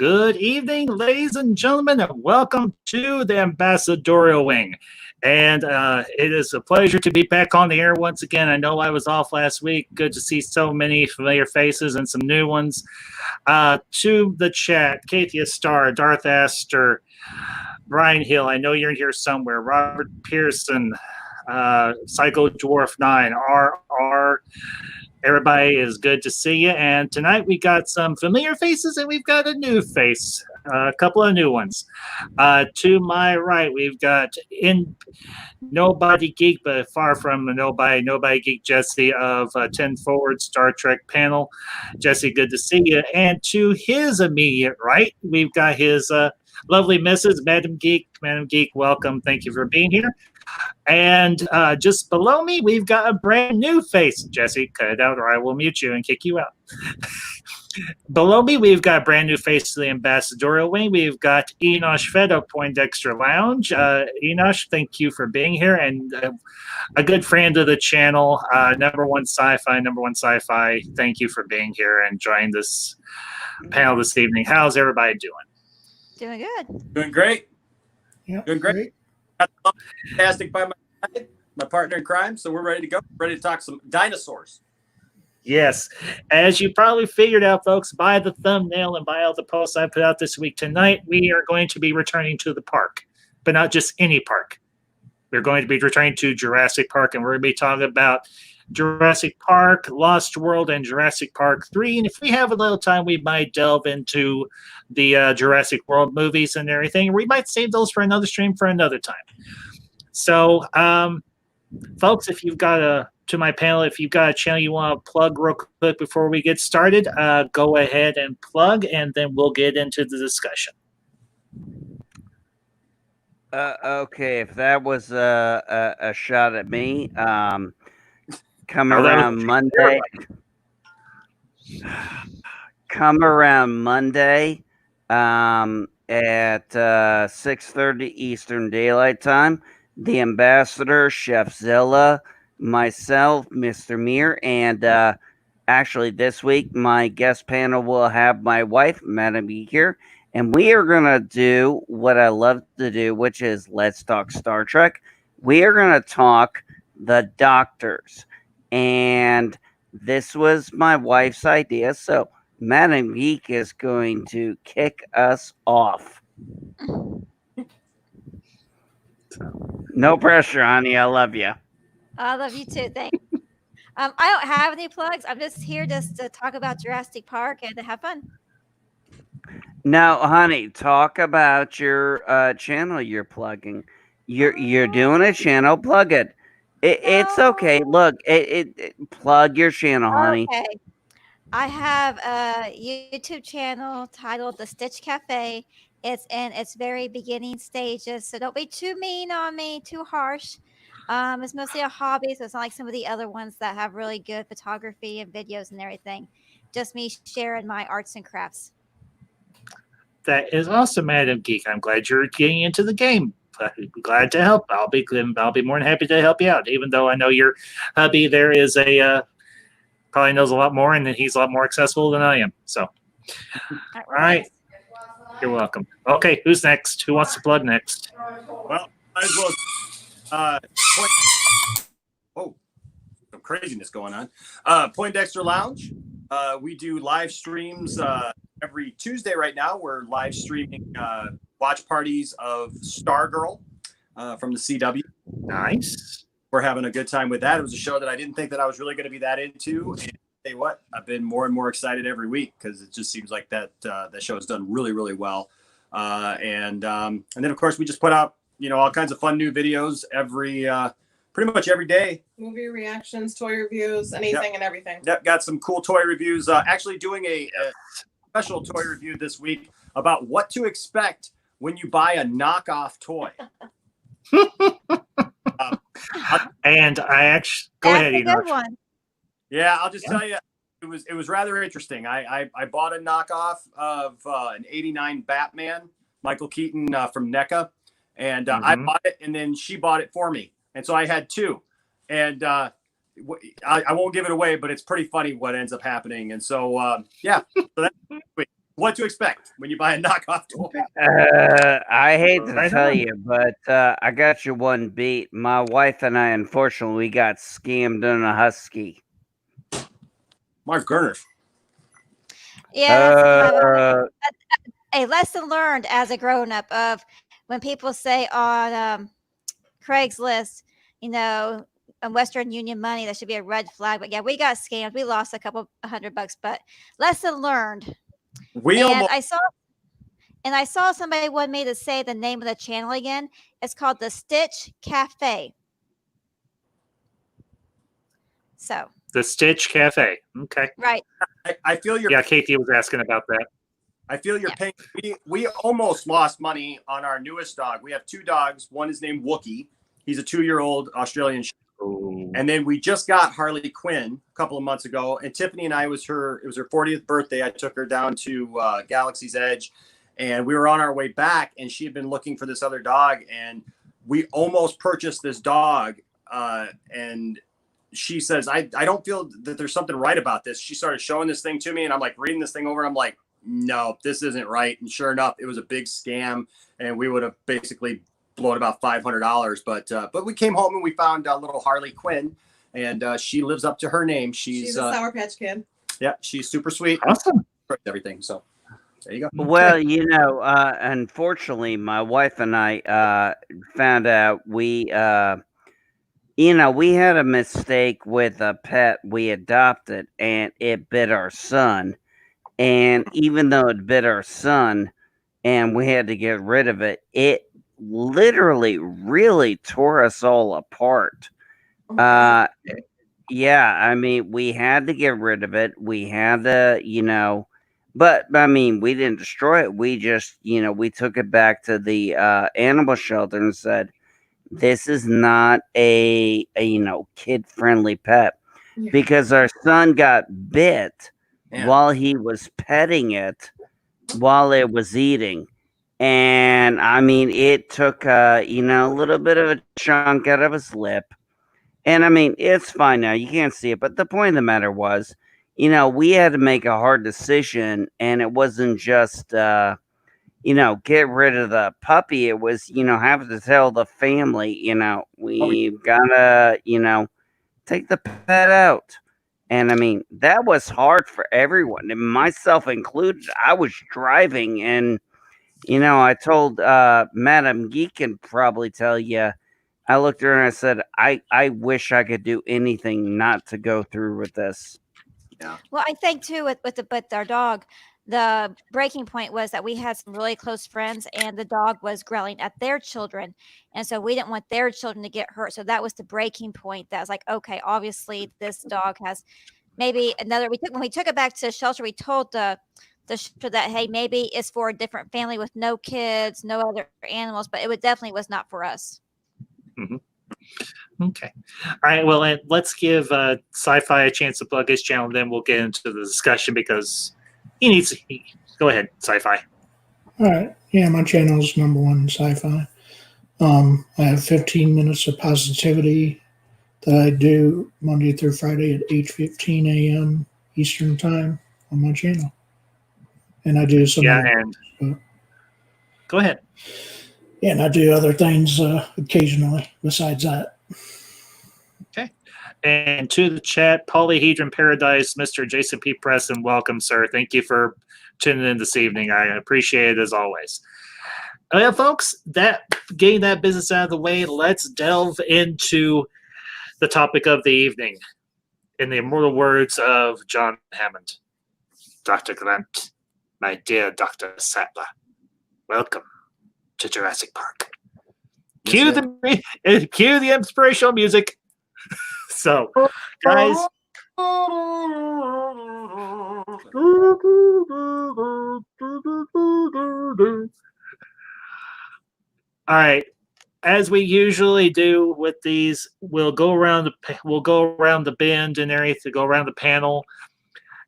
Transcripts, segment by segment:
Good evening, ladies and gentlemen, and welcome to the Ambassadorial Wing. And it is a pleasure to be back on the air once again. I know I was off last week. Good to see so many familiar faces and some new ones. To the chat, Kathia Starr, Darth Astor, Brian Hill, I know you're in here somewhere. Robert Pearson, Psycho Dwarf 9, RR. Everybody is good to see you. And tonight we got some familiar faces and we've got a new face, a couple of new ones. To my right, we've got Nobody Geek, but far from Nobody Geek, Jesse of 10 Forward Star Trek panel. Jesse, good to see you. And to his immediate right, we've got his lovely Mrs. Madam Geek. Madam Geek, welcome. Thank you for being here. And just below me, we've got a brand new face. Jesse, cut it out or I will mute you and kick you out. Below me, we've got a brand new face to the Ambassadorial Wing. We've got Enosh Fed of Poindexter Lounge. Enosh, thank you for being here. And a good friend of the channel, number one sci-fi. Thank you for being here and joining this panel this evening. How's everybody doing? Doing good. Doing great. Yep, Doing great. Fantastic by my partner in crime, so we're ready to go. Ready to talk some dinosaurs. Yes. As you probably figured out, folks, by the thumbnail and by all the posts I put out this week, tonight we are going to be returning to the park, but not just any park. We're going to be returning to Jurassic Park, and we're going to be talking about Jurassic Park, Lost World, and Jurassic Park 3. And if we have a little time, we might delve into the Jurassic World movies and everything. We might save those for another stream for another time. So, folks, if you've got to my panel, if you've got a channel you want to plug real quick before we get started, go ahead and plug, and then we'll get into the discussion. Okay, if that was a shot at me, come around Monday. Come around Monday at 6:30 Eastern Daylight Time. The Ambassador, Chef Zilla, myself, Mr. Mir, and actually this week my guest panel will have my wife, Madam B, here, and we are going to do what I love to do, which is Let's Talk Star Trek. We are going to talk the Doctors, and this was my wife's idea, so Madam Geek is going to kick us off. No pressure, honey. I love you. I love you too. Thanks. I don't have any plugs. I'm just here just to talk about Jurassic Park and to have fun. Now, honey, talk about your channel you're plugging. You're doing a channel. Plug it. It's okay. Look, plug your channel, honey. Okay. I have a YouTube channel titled The Stitch Cafe. It's in its very beginning stages, so don't be too mean on me, too harsh. It's mostly a hobby, so it's not like some of the other ones that have really good photography and videos and everything. Just me sharing my arts and crafts. That is awesome, Madam Geek. I'm glad you're getting into the game. I'm glad to help. I'll be more than happy to help you out, even though I know your hubby there is probably knows a lot more, and he's a lot more accessible than I am. So, all right. You're welcome. Okay, who's next? Who wants to plug next? Well, might as well. Some craziness going on. Poindexter Lounge. We do live streams every Tuesday right now. We're live streaming watch parties of Stargirl from the CW. Nice. We're having a good time with that. It was a show that I didn't think that I was really going to be that into. And tell you what, I've been more and more excited every week because it just seems like that show has done really, really well. And then of course we just put out all kinds of fun new videos pretty much every day. Movie reactions, toy reviews, anything and everything. Yep, got some cool toy reviews. Actually doing a special toy review this week about what to expect when you buy a knockoff toy. And I actually go ahead, Enoch. Yeah, I'll just tell you, it was rather interesting. I bought a knockoff of an '89 Batman, Michael Keaton from NECA, and I bought it, and then she bought it for me, and so I had two, and I won't give it away, but it's pretty funny what ends up happening, and so yeah, so that's what to expect when you buy a knockoff toy. I hate I to tell know. you, but I got you one beat. My wife and I, unfortunately, we got scammed on a husky. Mark Gerner. Yeah, that's kind of Uh, a lesson learned as a grown up of when people say on Craigslist, Western Union money, that should be a red flag. But yeah, we got scammed. We lost a couple $100, but lesson learned. We And almost I saw somebody wanted me to say the name of the channel again. It's called the Stitch Cafe. So The Stitch Cafe. Okay. right. I feel your Yeah, Katie was asking about that. I feel your Yeah. pain. We almost lost money on our newest dog. We have two dogs. One is named Wookie. He's a 2-year-old Australian. Ooh. And then we just got Harley Quinn a couple of months ago. And Tiffany and I it was her 40th birthday. I took her down to Galaxy's Edge, and we were on our way back. And she had been looking for this other dog, and we almost purchased this dog. And she says, I don't feel that there's something right about this. She started showing this thing to me, and I'm like reading this thing over. And I'm like, no, this isn't right. And sure enough, it was a big scam, and we would have basically blown about $500. But we came home and we found little Harley Quinn, and she lives up to her name. She's a Sour Patch Kid. Yeah, she's super sweet. Awesome. Everything. So there you go. well, unfortunately, my wife and I found out we had a mistake with a pet we adopted, and it bit our son. And even though it bit our son and we had to get rid of it, it literally really tore us all apart. Yeah, I mean, we had to get rid of it. We had to, but I mean, we didn't destroy it. We just, we took it back to the animal shelter and said, this is not a kid-friendly pet. Yeah. Because our son got bit Yeah. while he was petting it, while it was eating. And I mean, it took, a little bit of a chunk out of his lip. And I mean, it's fine now. You can't see it. But the point of the matter was, we had to make a hard decision. And it wasn't just, get rid of the puppy. It was, have to tell the family, we've got to, take the pet out. And I mean, that was hard for everyone, and myself included. I was driving, and I told Madam Geek can probably tell you. I looked at her and I said, I wish I could do anything not to go through with this. Yeah. Well, I think too with our dog, the breaking point was that we had some really close friends, and the dog was growling at their children, and so we didn't want their children to get hurt. So that was the breaking point. That was like, okay, obviously this dog has maybe another. When we took it back to the shelter, we told the shelter that, hey, maybe it's for a different family with no kids, no other animals, but it definitely was not for us. Mm-hmm. Okay. All right. Well, and let's give Sci-Fi a chance to plug his channel, and then we'll get into the discussion because he needs. Go ahead, Sci-Fi. All right. Yeah, my channel is #1 Sci-Fi. I have 15 minutes of positivity that I do Monday through Friday at 8:15 a.m. Eastern Time on my channel, and I do some. Go ahead. Yeah, and I do other things occasionally besides that. Okay. And to the chat, Polyhedron Paradise, Mr. Jason P. Preston, welcome, sir. Thank you for tuning in this evening. I appreciate it as always. Yeah, folks, getting that business out of the way, let's delve into the topic of the evening in the immortal words of John Hammond. Dr. Grant, my dear Dr. Sattler, welcome to Jurassic Park. Cue the inspirational music. So, guys. All right. As we usually do with these, we'll go around the bend and everything, go around the panel,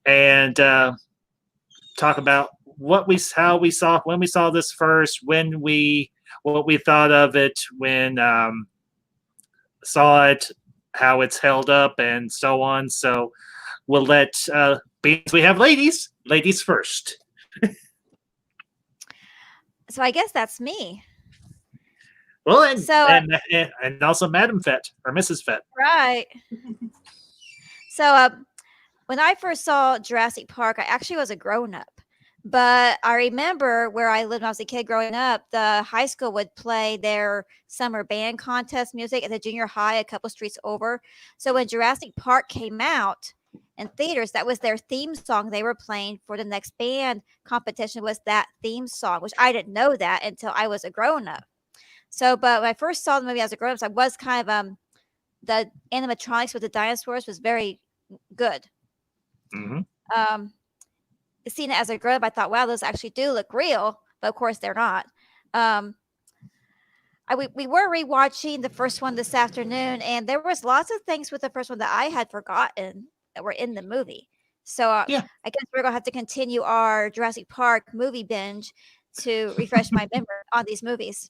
and talk about when we saw this first, what we thought of it when saw it, how it's held up, and so on. So we'll let we have ladies first. So I guess that's me. Well, and So and also Madam Fett or Mrs. Fett. right. So when I first saw Jurassic Park, I actually was a grown up. But I remember where I lived when I was a kid growing up, the high school would play their summer band contest music at the junior high a couple streets over. So when Jurassic Park came out in theaters, that was their theme song they were playing for the next band competition was that theme song, which I didn't know that until I was a grown up. So, but when I first saw the movie as a grown up, I was kind of the animatronics with the dinosaurs was very good. Mm-hmm. Seeing it as a grown up, I thought, wow, those actually do look real, but of course they're not. We were rewatching the first one this afternoon, and there was lots of things with the first one that I had forgotten that were in the movie. So Yeah. I guess we're gonna have to continue our Jurassic Park movie binge to refresh my memory on these movies.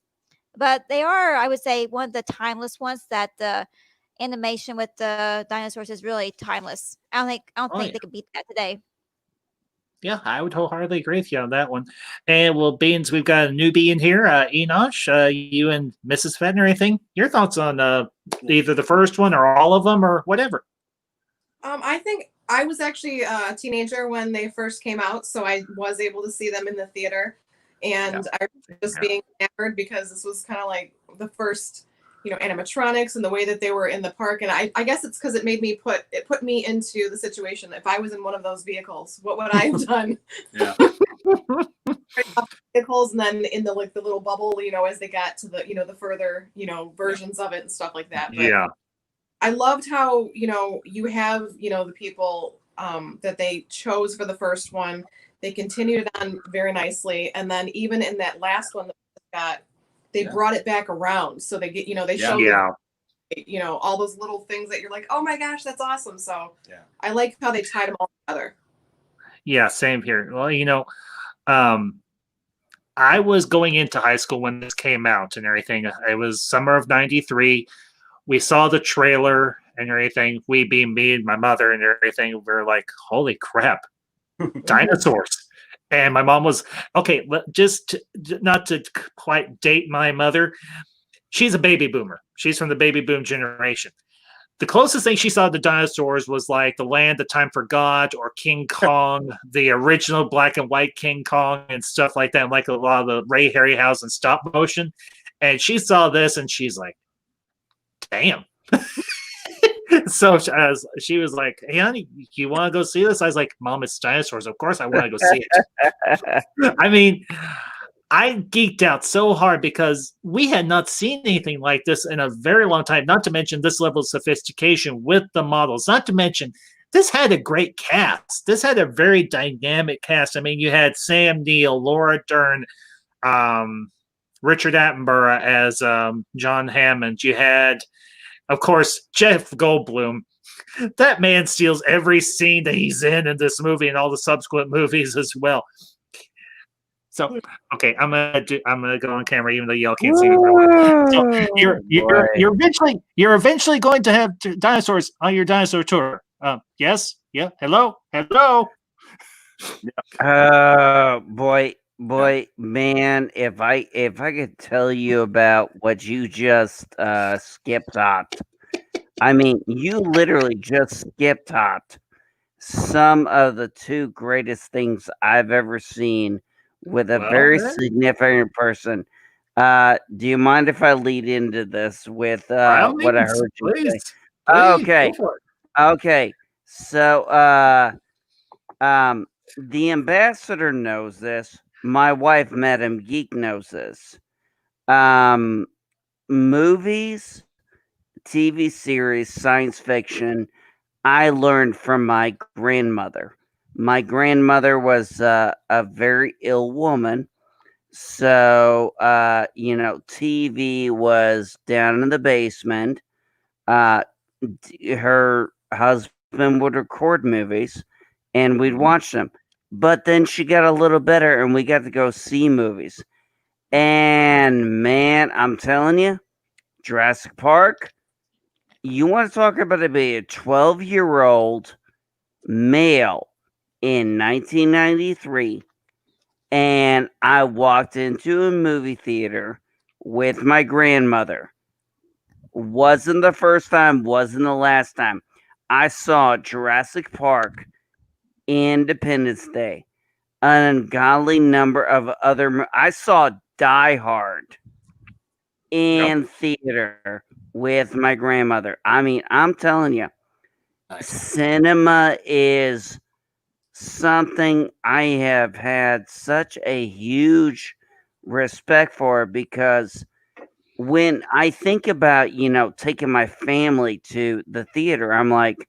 But they are, I would say, one of the timeless ones that the animation with the dinosaurs is really timeless. I don't think they could beat that today. Yeah, I would wholeheartedly agree with you on that one. And well, Beans, we've got a newbie in here, Enosh. You and Mrs. Fett and everything. Your thoughts on either the first one or all of them or whatever? I think I was actually a teenager when they first came out, so I was able to see them in the theater, and I remember just being enamored because this was kind of like the first, animatronics and the way that they were in the park. And I guess it's because it put me into the situation. If I was in one of those vehicles, what would I have done? Yeah. Vehicles, and then in the the little bubble, as they got to the the further versions of it and stuff like that. But Yeah. I loved how you have the people that they chose for the first one. They continued it on very nicely, and then even in that last one that we got, they brought it back around. So they get they showed all those little things that you're like, oh my gosh, that's awesome. So I like how they tied them all together. Yeah, same here. Well, I was going into high school when this came out and everything. It was summer of '93. We saw the trailer and everything. We being me and my mother and everything. We were like, holy crap, dinosaurs. And my mom was, okay, not to quite date my mother. She's a baby boomer. She's from the baby boom generation. The closest thing she saw to dinosaurs was like The Land That Time Forgot or King Kong, the original black and white King Kong and stuff like that, and like a lot of the Ray Harryhausen stop motion. And she saw this and she's like, damn. So she was like, hey, honey, you want to go see this? I was like, Mom, it's dinosaurs. Of course I want to go see it. I mean, I geeked out so hard because we had not seen anything like this in a very long time, not to mention this level of sophistication with the models, not to mention this had a great cast. This had a very dynamic cast. I mean, you had Sam Neill, Laura Dern, Richard Attenborough as John Hammond. You had, of course, Jeff Goldblum. That man steals every scene that he's in this movie and all the subsequent movies as well. So, okay, I'm gonna go on camera, even though y'all can't see me. So you're eventually going to have dinosaurs on your dinosaur tour. Yes, yeah. Hello. Boy, man, if I could tell you about what you just skipped hopped. I mean, you literally just skipped hopped some of the two greatest things I've ever seen with a very significant person. Do you mind if I lead into this with what I heard you say? Okay. Okay. So the ambassador knows this. My wife, Madam Geek, knows this. Movies, TV series, science fiction, I learned from my grandmother. My grandmother was a very ill woman. So, TV was down in the basement. Her husband would record movies and we'd watch them. But then she got a little better and we got to go see movies. And man, I'm telling you, Jurassic Park, you want to talk about it being a 12-year-old male in 1993 and I walked into a movie theater with my grandmother. Wasn't the first time, wasn't the last time. I saw Jurassic Park, Independence Day, an ungodly number of other. I saw Die Hard in theater with my grandmother. I mean, I'm telling you, Nice. cinema is something I have had such a huge respect for, because when I think about, taking my family to the theater, I'm like,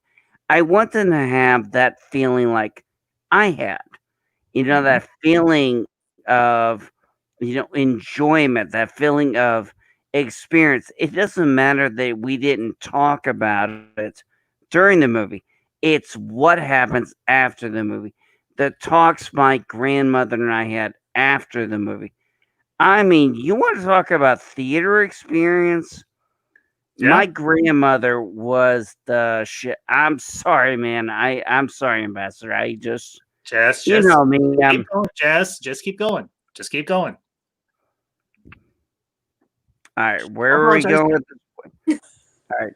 I want them to have that feeling like I had, that feeling of, enjoyment, that feeling of experience. It doesn't matter that we didn't talk about it during the movie. It's what happens after the movie. The talks my grandmother and I had after the movie. I mean, you want to talk about theater experience? Yeah. My grandmother was the shit. I'm sorry, man. I'm sorry, Ambassador. I just, Jess, you just know me. keep going, Jess. Just keep going. Just keep going. All right, where are we Apologize. going with this? All right,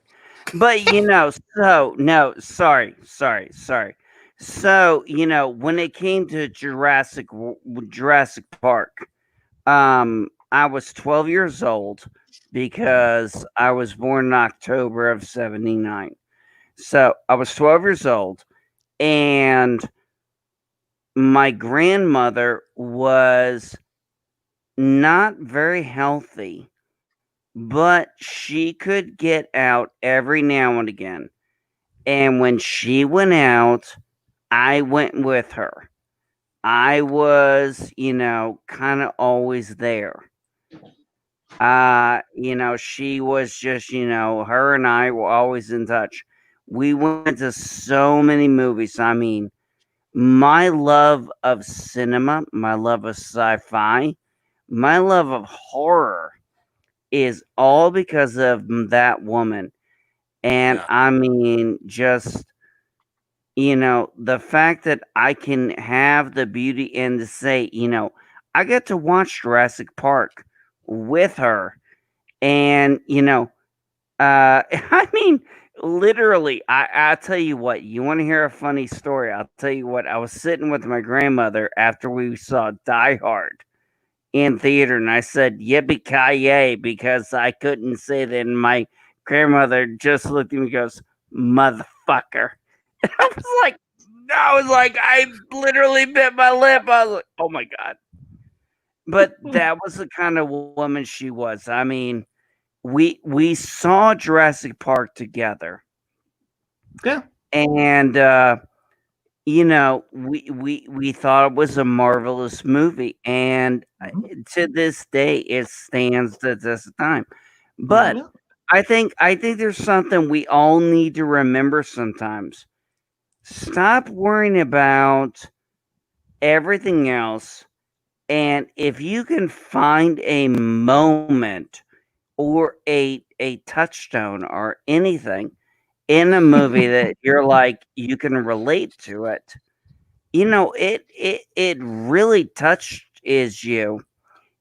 but so no, sorry. So when it came to Jurassic Park, I was 12 years old because I was born in October of '79. So I was 12 years old, and my grandmother was not very healthy, but she could get out every now and again. And when she went out, I went with her. I was, kind of always there. She was just, her and I were always in touch. We went to so many movies. I mean, my love of cinema, my love of sci-fi, my love of horror is all because of that woman. And Yeah. I mean, just, the fact that I can have the beauty and to say, I get to watch Jurassic Park with her. And, I mean, literally, I tell you what, you want to hear a funny story? I'll tell you what, I was sitting with my grandmother after we saw Die Hard in theater, and I said yippee-ki-yay because I couldn't say that, and my grandmother just looked at me and goes, motherfucker. And I was like, I literally bit my lip. I was like, oh my God. But that was the kind of woman she was. I mean, we saw Jurassic Park together. Yeah. And we thought it was a marvelous movie, and to this day it stands the test of time. But Yeah. I think there's something we all need to remember sometimes. Stop worrying about everything else, and if you can find a moment or a touchstone or anything in a movie that you're like you can relate to it, it really touches you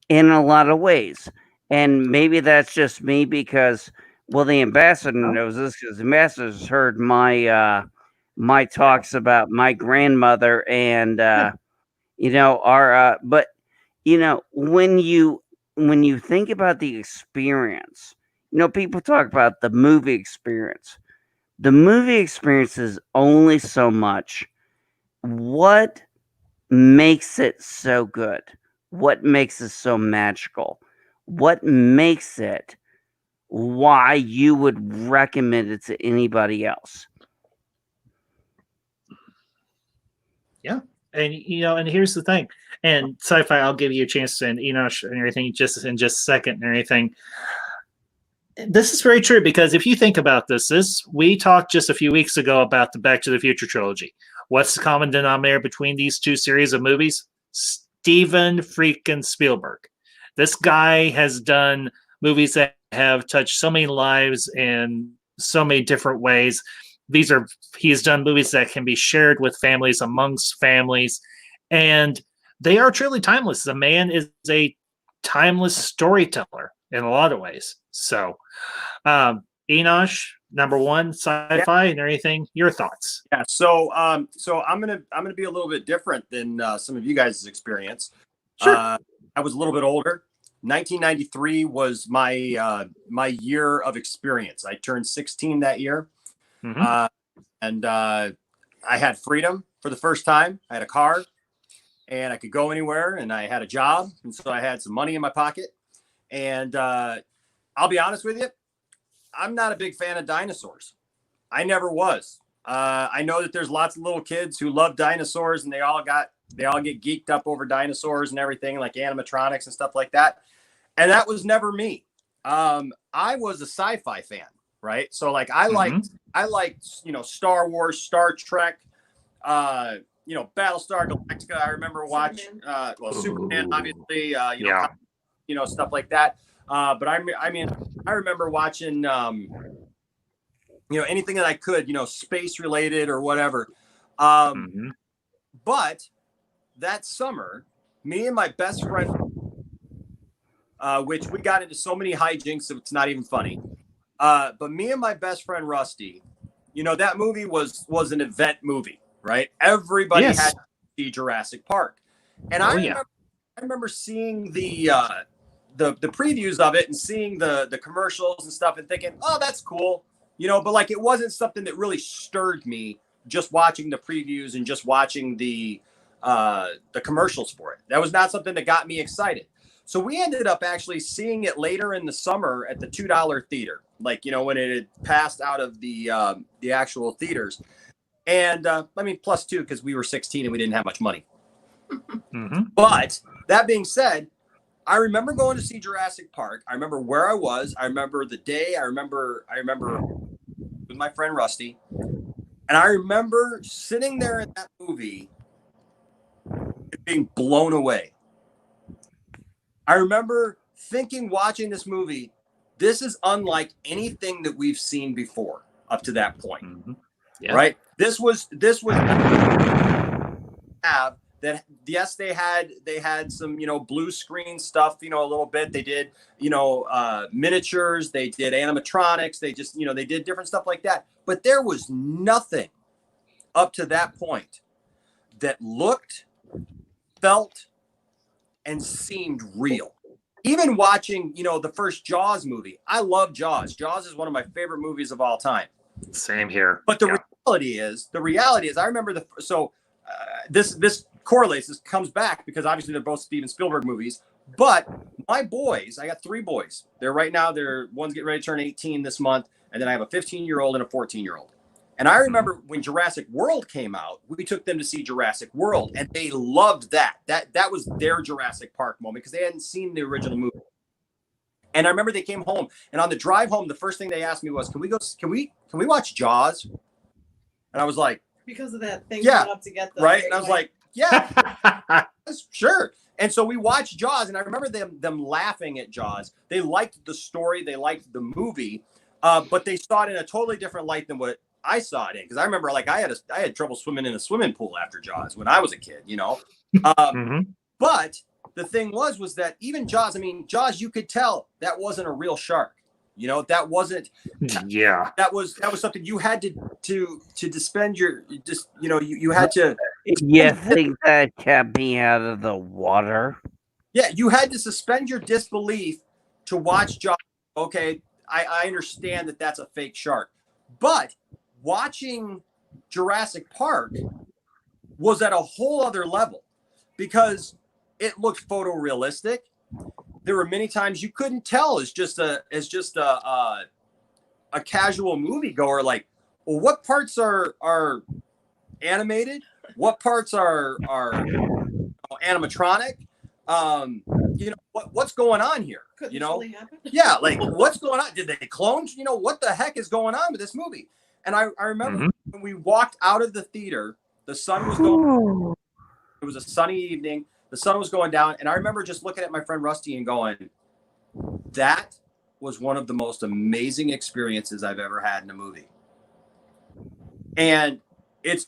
in a lot of ways. And maybe that's just me because, well, the ambassador knows this because the ambassador's heard my talks about my grandmother and our but when you think about the experience, people talk about the movie experience. The movie experience is only so much. What makes it so good? What makes it so magical? What makes it why you would recommend it to anybody else? Yeah. And and here's the thing. And sci-fi, I'll give you a chance to, and everything just in just a second and everything. This is very true because if you think about this, we talked just a few weeks ago about the Back to the Future trilogy. What's the common denominator between these two series of movies? Steven freaking Spielberg. This guy has done movies that have touched so many lives in so many different ways. He's done movies that can be shared with families, amongst families. And they are truly timeless. The man is a timeless storyteller in a lot of ways. So, Enosh, number one, sci-fi and everything. Your thoughts? Yeah. So I'm gonna be a little bit different than some of you guys' experience. Sure. I was a little bit older. 1993 was my my year of experience. I turned 16 that year, and I had freedom for the first time. I had a car, and I could go anywhere, and I had a job, and so I had some money in my pocket. And I'll be honest with you, I'm not a big fan of dinosaurs. I never was. I know that there's lots of little kids who love dinosaurs, and they all get geeked up over dinosaurs and everything, like animatronics and stuff like that. And that was never me. I was a sci-fi fan, right? So like I liked Star Wars, Star Trek, Battlestar Galactica. I remember watching Superman, obviously, stuff like that. But I remember watching anything that I could, space related or whatever. But that summer, me and my best friend, which we got into so many hijinks, so it's not even funny. But me and my best friend Rusty, that movie was an event movie, right? Everybody had to see Jurassic Park, and I remember seeing the previews of it and seeing the commercials and stuff and thinking, oh, that's cool, but like it wasn't something that really stirred me. Just watching the previews and just watching the commercials for it, that was not something that got me excited. So we ended up actually seeing it later in the summer at the $2 theater, like, when it had passed out of the actual theaters. And +2, because we were 16 and we didn't have much money. But that being said, I remember going to see Jurassic Park. I remember where I was. I remember the day. I remember with my friend Rusty. And I remember sitting there in that movie and being blown away. I remember thinking, watching this movie, this is unlike anything that we've seen before up to that point. Right? This was have that. Yes, they had some, blue screen stuff, a little bit. They did, miniatures, they did animatronics, they just, they did different stuff like that. But there was nothing up to that point that looked, felt, and seemed real. Even watching, the first Jaws movie. I love Jaws. Jaws is one of my favorite movies of all time. Same here. But the reality is, I remember this correlates, this comes back because obviously they're both Steven Spielberg movies. But my boys, I got 3 boys. One's getting ready to turn 18 this month, and then I have a 15-year-old and a 14-year-old. And I remember when Jurassic World came out, we took them to see Jurassic World, and they loved that. That was their Jurassic Park moment because they hadn't seen the original movie. And I remember they came home, and on the drive home, the first thing they asked me was, "Can we watch Jaws?" And I was like, because of that thing up to get them, right? And I was like, yeah, sure. And so we watched Jaws, and I remember them laughing at Jaws. They liked the story, they liked the movie, but they saw it in a totally different light than what I saw it in. Because I remember, like, I had trouble swimming in a swimming pool after Jaws when I was a kid, But the thing was that even Jaws, Jaws, you could tell that wasn't a real shark. That wasn't. Yeah. That was something you had to suspend your you had to. You think that kept me out of the water? Yeah, you had to suspend your disbelief to watch Jaws. Okay, I understand that that's a fake shark, but watching Jurassic Park was at a whole other level because it looked photorealistic. There were many times you couldn't tell as just a casual moviegoer, like, well, what parts are animated, what parts are animatronic, what's going on here? Could this really happen? Yeah, like what's going on? Did they clone? What the heck is going on with this movie? And I remember when we walked out of the theater, the sun was going. It was a sunny evening. The sun was going down, and I remember just looking at my friend Rusty and going, that was one of the most amazing experiences I've ever had in a movie. And that's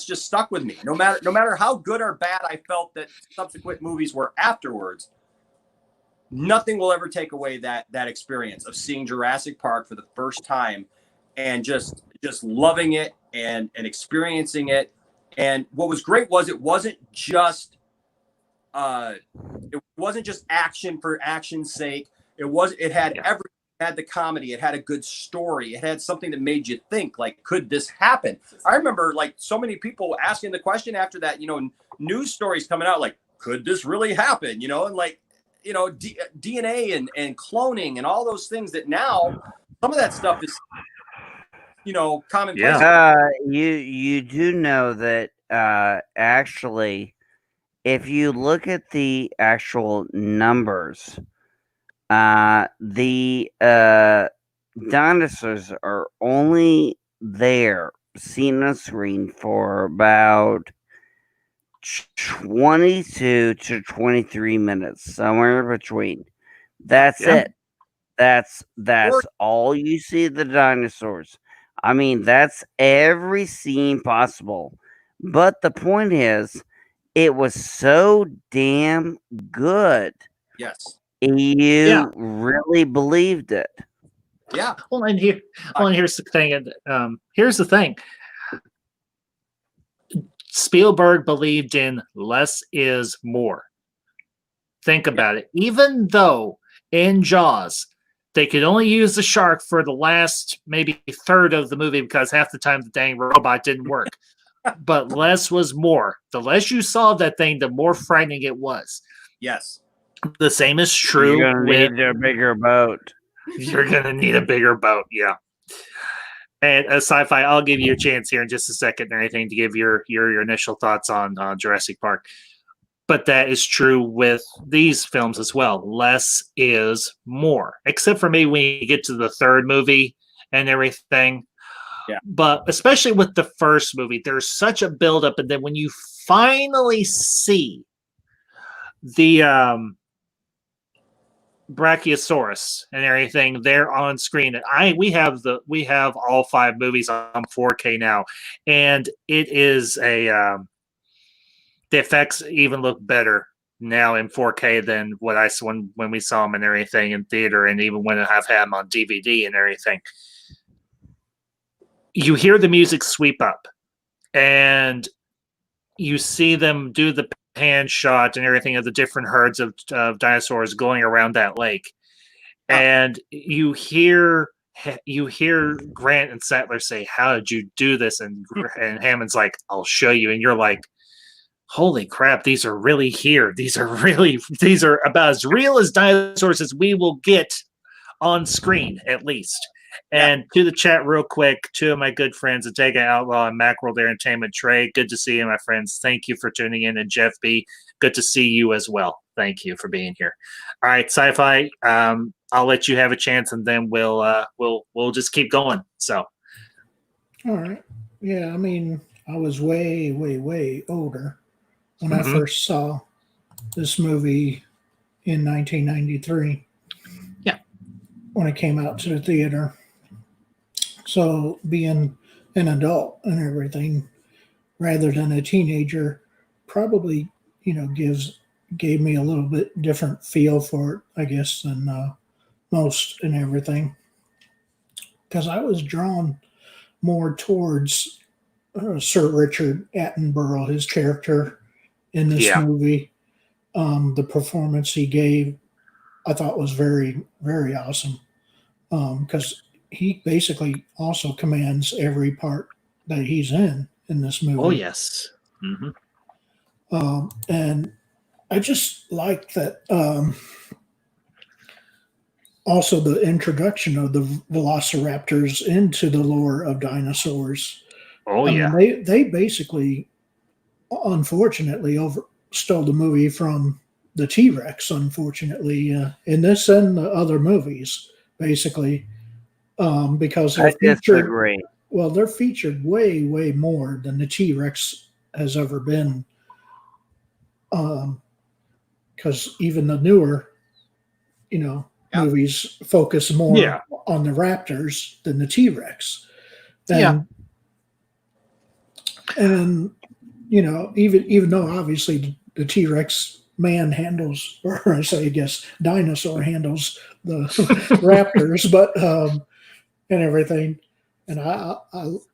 just stuck with me. No matter how good or bad I felt that subsequent movies were afterwards, nothing will ever take away that experience of seeing Jurassic Park for the first time and just loving it and experiencing it. And what was great was it wasn't just action for action's sake. It had everything. It had the comedy. It had a good story. It had something that made you think, like, could this happen? I remember, like, so many people asking the question after that, news stories coming out, like, could this really happen? And like, DNA and cloning and all those things that now some of that stuff is, commonplace. Yeah. You do know that actually, if you look at the actual numbers, the dinosaurs are only there seen on screen for about 22 to 23 minutes, somewhere between. That's it. That's all you see the dinosaurs. I mean, that's every scene possible. But the point is, it was so damn good. Yes. You really believed it. Yeah. Well, and here's the thing. Here's the thing. Spielberg believed in less is more. Think about it. Even though in Jaws, they could only use the shark for the last maybe third of the movie because half the time the dang robot didn't work. But less was more. The less you saw of that thing, the more frightening it was. Yes. The same is true. You're gonna need a bigger boat. You're gonna need a bigger boat, yeah. And sci-fi, I'll give you a chance here in just a second or anything to give your initial thoughts on Jurassic Park. But that is true with these films as well. Less is more, except for maybe when you get to the third movie and everything. Yeah. But especially with the first movie, there's such a buildup, and then when you finally see the Brachiosaurus and everything there on screen, and we have all 5 movies on 4K now, and it is the effects even look better now in 4K than what I saw when we saw them and everything in theater, and even when I've had them on DVD and everything. You hear the music sweep up, and you see them do the pan shot and everything of the different herds of dinosaurs going around that lake, and you hear Grant and Sattler say, "How did you do this?" And Hammond's like, "I'll show you." And you're like, "Holy crap! These are really here. These are about as real as dinosaurs as we will get on screen, at least." And to the chat real quick, 2 of my good friends, Atega Outlaw and Macworld Entertainment. Trey, good to see you, my friends. Thank you for tuning in. And Jeff B, good to see you as well. Thank you for being here. All right, Sci-Fi, I'll let you have a chance, and then we'll just keep going. So, all right, yeah. I mean, I was way, way, way older when I first saw this movie in 1993. Yeah, when it came out to the theater. So being an adult and everything, rather than a teenager, probably gave me a little bit different feel for it, I guess, than most and everything. Because I was drawn more towards Sir Richard Attenborough, his character in this movie. The performance he gave, I thought was very, very awesome. Because he basically also commands every part that he's in this movie. Oh, yes. Mm-hmm. And I just like that. Also, the introduction of the velociraptors into the lore of dinosaurs. Oh, yeah. They basically, unfortunately, stole the movie from the T-Rex, unfortunately, in this and the other movies, basically, because they're they're featured way, way more than the T-Rex has ever been. Because even the newer, movies focus more on the raptors than the T-Rex. And And then, even though obviously the T-Rex man handles, or I guess dinosaur handles the raptors, but and everything. And I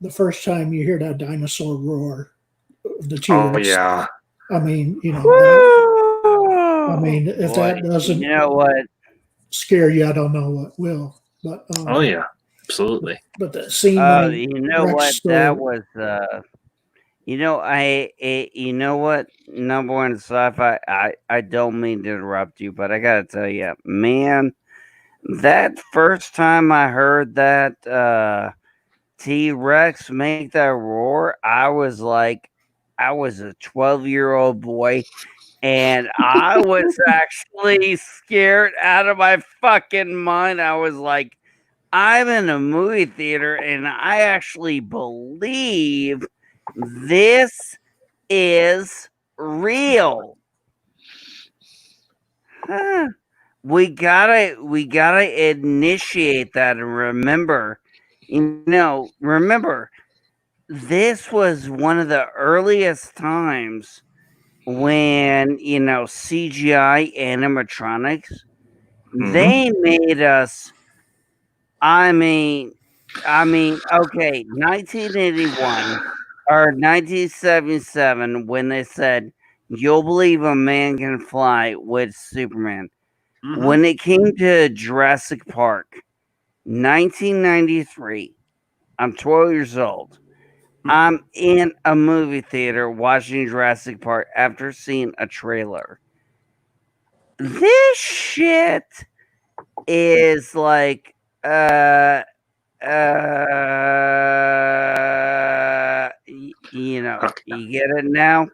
the first time you hear that dinosaur roar, the T-Rex. Oh yeah. I mean, if Boy, that doesn't you know what? scare you, I don't know what will. But Oh yeah. Absolutely. but that scene Oh, when you know Rex what? stole, That was you know what? Number one sci-fi. I don't mean to interrupt you, but I gotta tell you, man, that first time I heard that T-Rex make that roar, I was like, I was a 12-year-old boy, and I was actually scared out of my fucking mind. I was like, I'm in a movie theater, and I actually believe this is real. Huh. We gotta initiate that and remember, remember this was one of the earliest times when CGI animatronics, they made us. I mean, okay, 1981 or 1977 when they said you'll believe a man can fly with Superman. Mhm. When it came to Jurassic Park, 1993, I'm 12 years old. I'm in a movie theater watching Jurassic Park after seeing a trailer. This shit is like you get it now.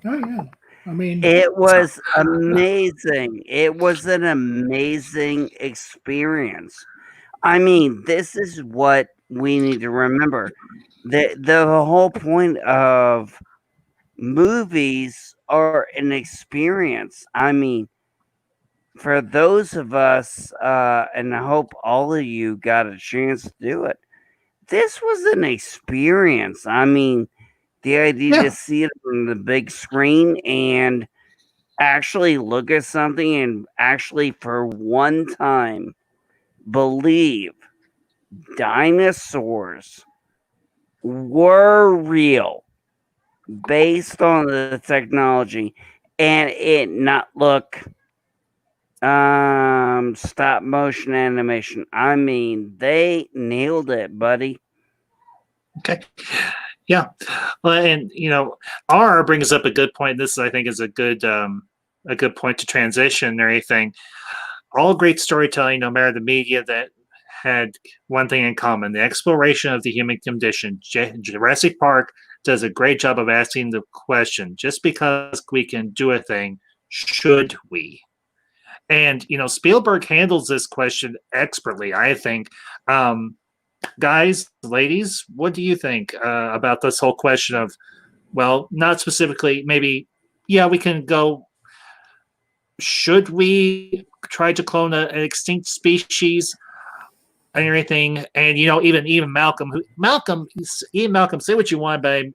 oh yeah, I mean, It was amazing. It was an amazing experience. I mean, this is what we need to remember. The whole point of movies are an experience. I mean, for those of us, and I hope all of you got a chance to do it. This was an experience. I mean, the idea Yeah. to see it on the big screen and actually look at something and actually for one time believe dinosaurs were real based on the technology and it not look stop motion animation. I mean, they nailed it, buddy. Okay. Yeah. Well, and R brings up a good point. This I think is a good point to transition and everything. All great storytelling, no matter the media, that had one thing in common: the exploration of the human condition. Jurassic Park does a great job of asking the question: just because we can do a thing, should we? And Spielberg handles this question expertly, I think. Guys, ladies, what do you think about this whole question of, well, not specifically, maybe, yeah, we can go, should we try to clone an extinct species and everything? And, even Malcolm, Ian Malcolm, say what you want, but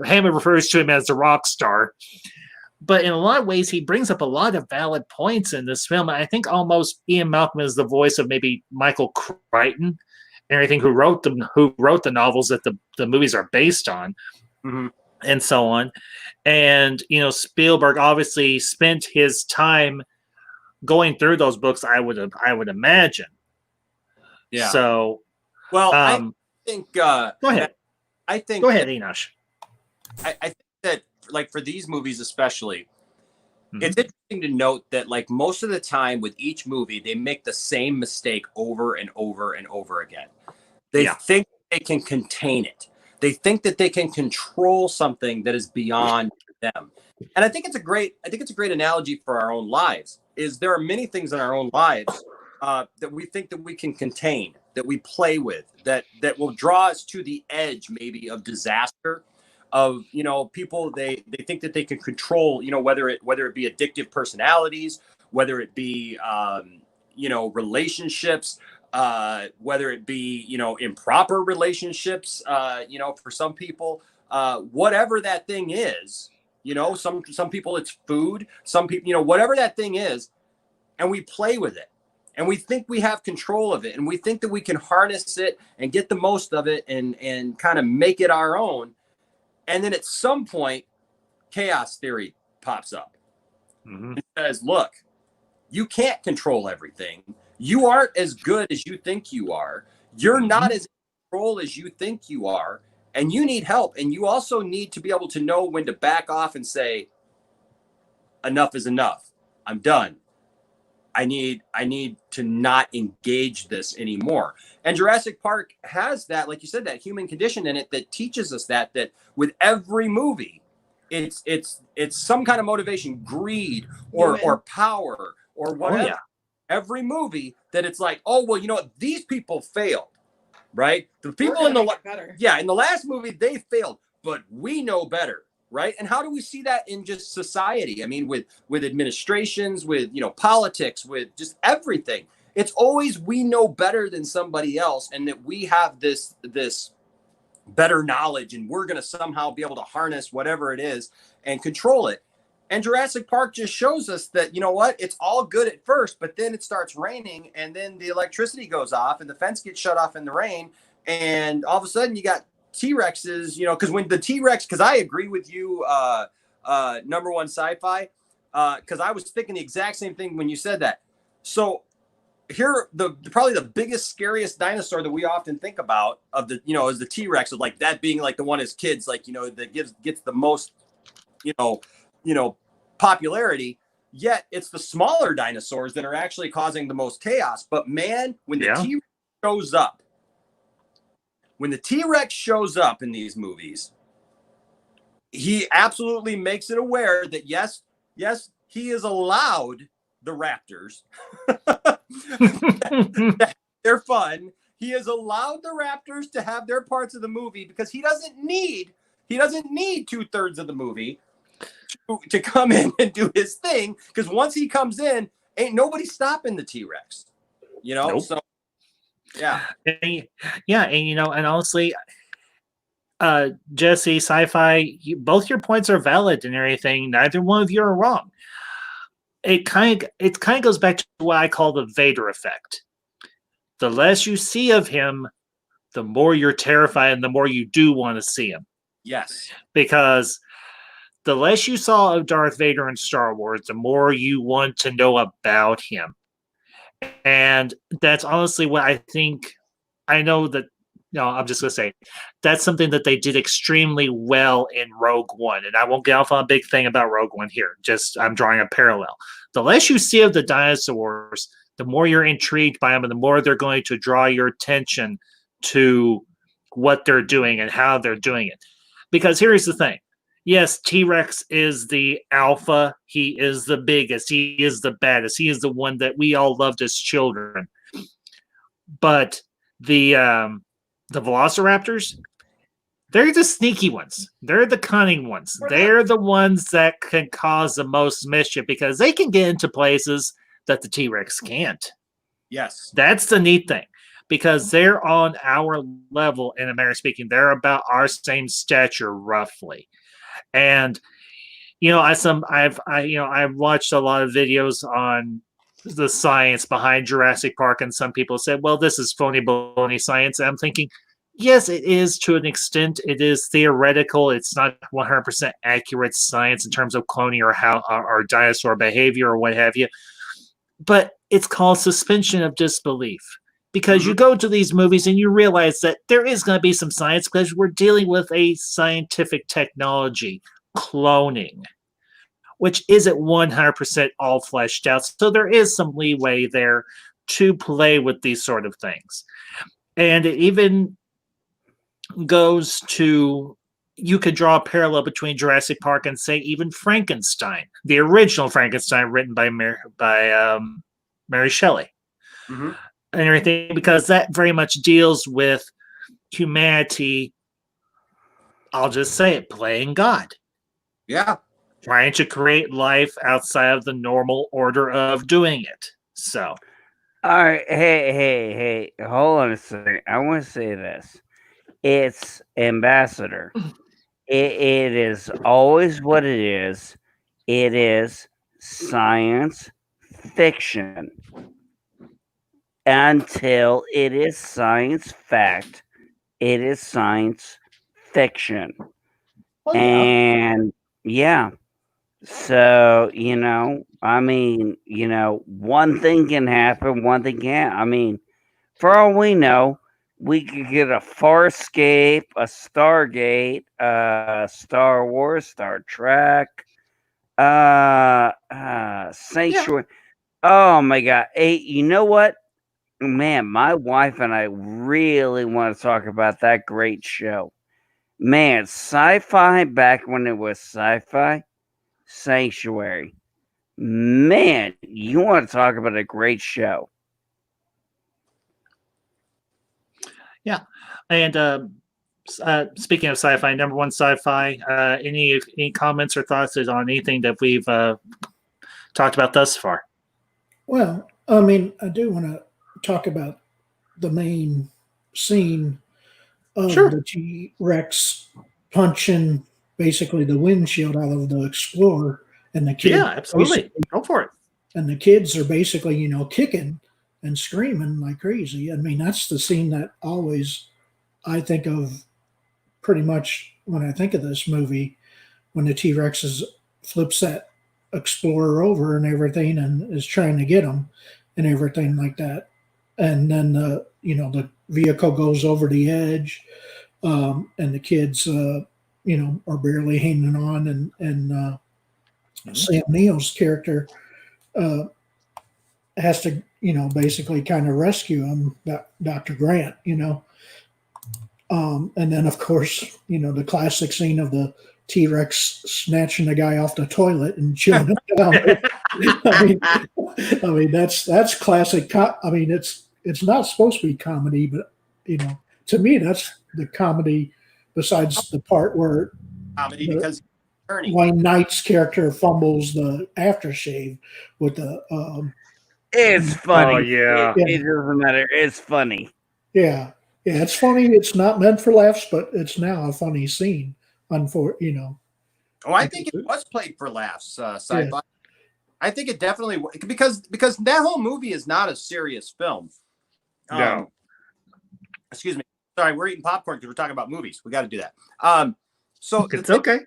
Hammond refers to him as the rock star. But in a lot of ways, he brings up a lot of valid points in this film. I think almost Ian Malcolm is the voice of maybe Michael Crichton and everything, who wrote the novels that the movies are based on, and so on. And Spielberg obviously spent his time going through those books, I would imagine. Yeah. So, well, I think. Go ahead. I think. Go ahead, Enosh. I think that, like, for these movies especially, it's interesting to note that, like, most of the time with each movie, they make the same mistake over and over and over again. They think they can contain it. They think that they can control something that is beyond them. And I think it's a great analogy for our own lives. Is there are many things in our own lives that we think that we can contain, that we play with, that will draw us to the edge, maybe, of disaster. Of people, they think that they can control, whether it be addictive personalities, whether it be relationships, whether it be, improper relationships, for some people, whatever that thing is, some people it's food, some people, whatever that thing is, and we play with it. And we think we have control of it, and we think that we can harness it and get the most of it and kind of make it our own. And then at some point, chaos theory pops up. It says, look, you can't control everything. You aren't as good as you think you are. You're not as in control as you think you are. And you need help. And you also need to be able to know when to back off and say, enough is enough. I'm done. I need to not engage this anymore. And Jurassic Park has that, like you said, that human condition in it that teaches us that with every movie, it's some kind of motivation, greed or power or whatever. Oh, yeah. Every movie that it's like, oh, well, you know what? These people failed, right? The people in the last movie, they failed, but we know better. Right. And how do we see that in just society? I mean, with administrations, with, politics, with just everything. It's always we know better than somebody else, and that we have this better knowledge, and we're going to somehow be able to harness whatever it is and control it. And Jurassic Park just shows us that, you know what, it's all good at first, but then it starts raining, and then the electricity goes off and the fence gets shut off in the rain. And all of a sudden you got T-Rexes, because when the T-Rex, because I agree with you, number one sci-fi, because I was thinking the exact same thing when you said that. So here, probably the biggest, scariest dinosaur that we often think about is the T-Rex, of like that being like the one as kids, like, that gets the most, popularity. Yet it's the smaller dinosaurs that are actually causing the most chaos. But man, when the T-Rex shows up, when the T-Rex shows up in these movies, he absolutely makes it aware that yes, he is allowed the raptors. They're fun. He is allowed the raptors to have their parts of the movie because he doesn't need 2/3 of the movie to come in and do his thing. Because once he comes in, ain't nobody stopping the T-Rex. Nope. So. Yeah. And honestly, Jesse, sci-fi, both your points are valid and everything. Neither one of you are wrong. It kind of goes back to what I call the Vader effect. The less you see of him, the more you're terrified and the more you do want to see him. Yes. Because the less you saw of Darth Vader in Star Wars, the more you want to know about him. And that's honestly what I think. I know that, I'm just going to say that's something that they did extremely well in Rogue One. And I won't get off on a big thing about Rogue One here. Just I'm drawing a parallel. The less you see of the dinosaurs, the more you're intrigued by them and the more they're going to draw your attention to what they're doing and how they're doing it. Because here's the thing. Yes, T-Rex is the alpha. He is the biggest. He is the baddest. He is the one that we all loved as children. But the Velociraptors, they're the sneaky ones. They're the cunning ones. They're the ones that can cause the most mischief because they can get into places that the T-Rex can't. Yes. That's the neat thing. Because they're on our level, in America speaking. They're about our same stature, roughly. And I've watched a lot of videos on the science behind Jurassic Park, and some people said, "Well, this is phony baloney science." And I'm thinking, yes, it is to an extent. It is theoretical. It's not 100% accurate science in terms of cloning or how or dinosaur behavior or what have you. But it's called suspension of disbelief. Because you go to these movies and you realize that there is going to be some science because we're dealing with a scientific technology, cloning, which isn't 100% all fleshed out. So there is some leeway there to play with these sort of things. And it even goes to, you could draw a parallel between Jurassic Park and say even Frankenstein, the original Frankenstein written by Mary Shelley. Mm-hmm. And everything, because that very much deals with humanity. I'll just say it, playing God. Yeah. Trying to create life outside of the normal order of doing it. So. All right, hey, hold on a second. I want to say this. It's Ambassador. It is always what it is. It is science fiction until it is science fact. It is science fiction. Well, yeah. And yeah, so, one thing can happen, one thing can't. I mean, for all we know, we could get a Farscape, a Stargate, Star Wars, Star Trek, Sanctuary. Oh my God. Hey, you know what? Man, my wife and I really want to talk about that great show. Man, sci-fi back when it was sci-fi, Sanctuary. Man, you want to talk about a great show. Yeah. And speaking of sci-fi, number one sci-fi, any comments or thoughts on anything that we've talked about thus far? Well, I mean, I do want to talk about the main scene of Sure. the T-Rex punching basically the windshield out of the Explorer, and the kids, Yeah, absolutely. Go for it. and the kids are basically, kicking and screaming like crazy. I mean, that's the scene that always I think of pretty much when I think of this movie, when the T-Rex flips that Explorer over and everything and is trying to get them and everything like that. And then the vehicle goes over the edge, and the kids are barely hanging on, and Sam Neill's character has to basically kind of rescue him, Dr. Grant, and then of course the classic scene of the T-Rex snatching the guy off the toilet and chewing him down. I mean that's classic. I mean it's not supposed to be comedy, but to me that's the comedy. Besides the part where Comedy because attorney. Wayne Knight's character fumbles the aftershave with the It's funny. Oh, yeah. It doesn't matter. It's funny. yeah, it's funny. It's not meant for laughs, but it's now a funny scene. Oh, I think it was played for laughs, sci-fi. Yeah. I think it definitely because that whole movie is not a serious film. No. Excuse me. Sorry, we're eating popcorn because we're talking about movies. We got to do that. So It's okay.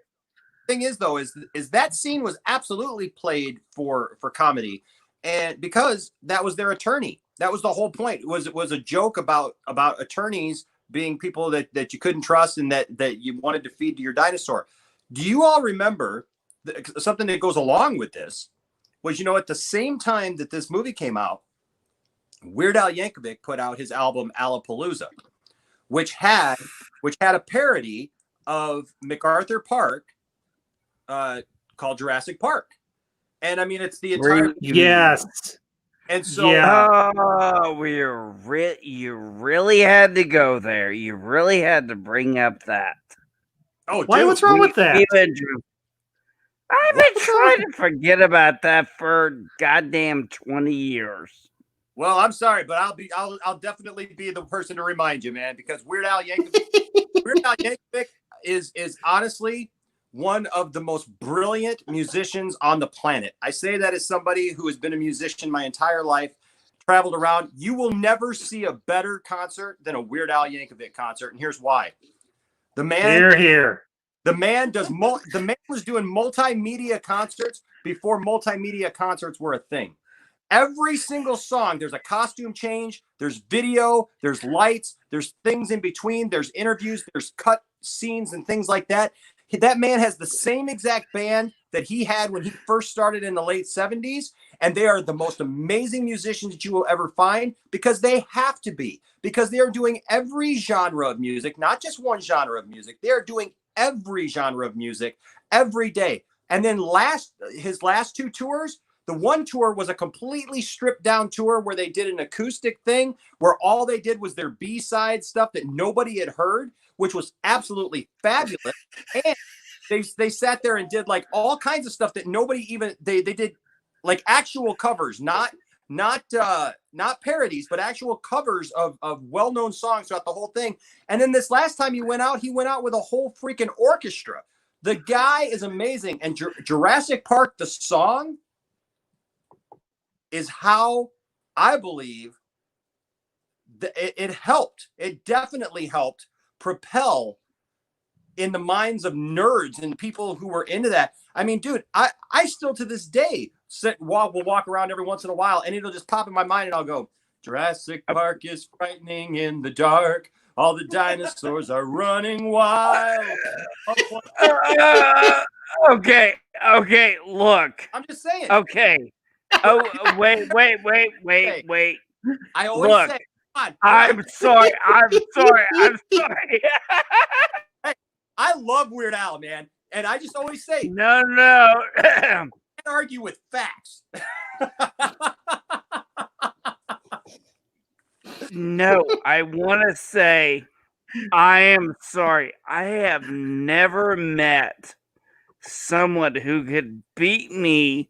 thing is though is that scene was absolutely played for comedy, and because that was their attorney. That was the whole point. It was a joke about attorneys being people that you couldn't trust and that you wanted to feed to your dinosaur. Do you all remember something that goes along with this? Was at the same time that this movie came out, Weird Al Yankovic put out his album Alapalooza, which had a parody of MacArthur Park called Jurassic Park. And I mean, it's the entire Yes. And so Yeah. Oh, you really had to go there. You really had to bring up that. oh, Why? dude, What's wrong with that? I've been trying to forget about that for goddamn 20 years. Well, I'm sorry, but I'll definitely be the person to remind you, man, because Weird Al Yankovic is honestly one of the most brilliant musicians on the planet. I say that as somebody who has been a musician my entire life, traveled around. You will never see a better concert than a Weird Al Yankovic concert, and here's why. The man Here. The man was doing multimedia concerts before multimedia concerts were a thing. Every single song, there's a costume change, there's video, there's lights, there's things in between, there's interviews, there's cut scenes and things like that. That man has the same exact band that he had when he first started in the late 70s. And they are the most amazing musicians that you will ever find because they have to be, because they are doing every genre of music, not just one genre of music. They are doing every genre of music every day. And then his last two tours, the one tour was a completely stripped down tour where they did an acoustic thing where all they did was their B-side stuff that nobody had heard, which was absolutely fabulous. And they sat there and did like all kinds of stuff that nobody even, they did like actual covers, not not parodies, but actual covers of well-known songs throughout the whole thing. And then this last time he went out with a whole freaking orchestra. The guy is amazing. And Jurassic Park, the song, is how I believe it helped. It definitely helped propel in the minds of nerds and people who were into that. I mean, dude, I still to this day will walk around every once in a while and it'll just pop in my mind and I'll go, Jurassic Park is frightening in the dark. All the dinosaurs are running wild. Okay, look. I'm just saying. Okay. Oh, wait. I always Look, say, God, I'm sorry. hey, I love Weird Al, man. And I just always say, No. can't argue with facts. No, I want to say I am sorry. I have never met someone who could beat me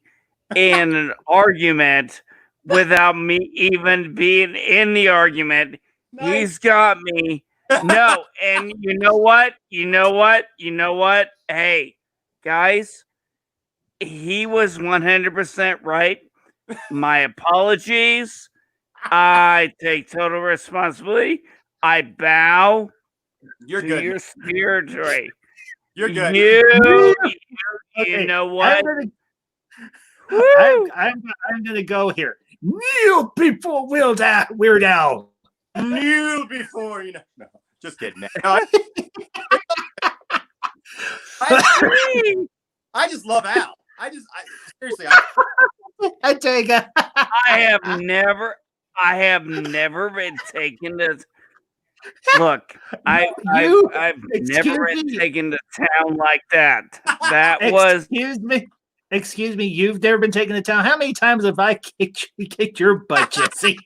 in an argument without me even being in the argument. Nice. He's got me. No, and you know what? Hey, guys, he was 100% right. My apologies. I take total responsibility. I bow You're to good. your spirit. You're good. You Okay, know what? I'm gonna go here. Kneel before Weird Al. Kneel before you know. No, just kidding, man. No, I just love Al. Seriously. I take it. I have never been taken to. Look, I've never been taken to town like that. That was. Excuse me. You've never been taken to town. How many times have I kicked your butt, Jesse?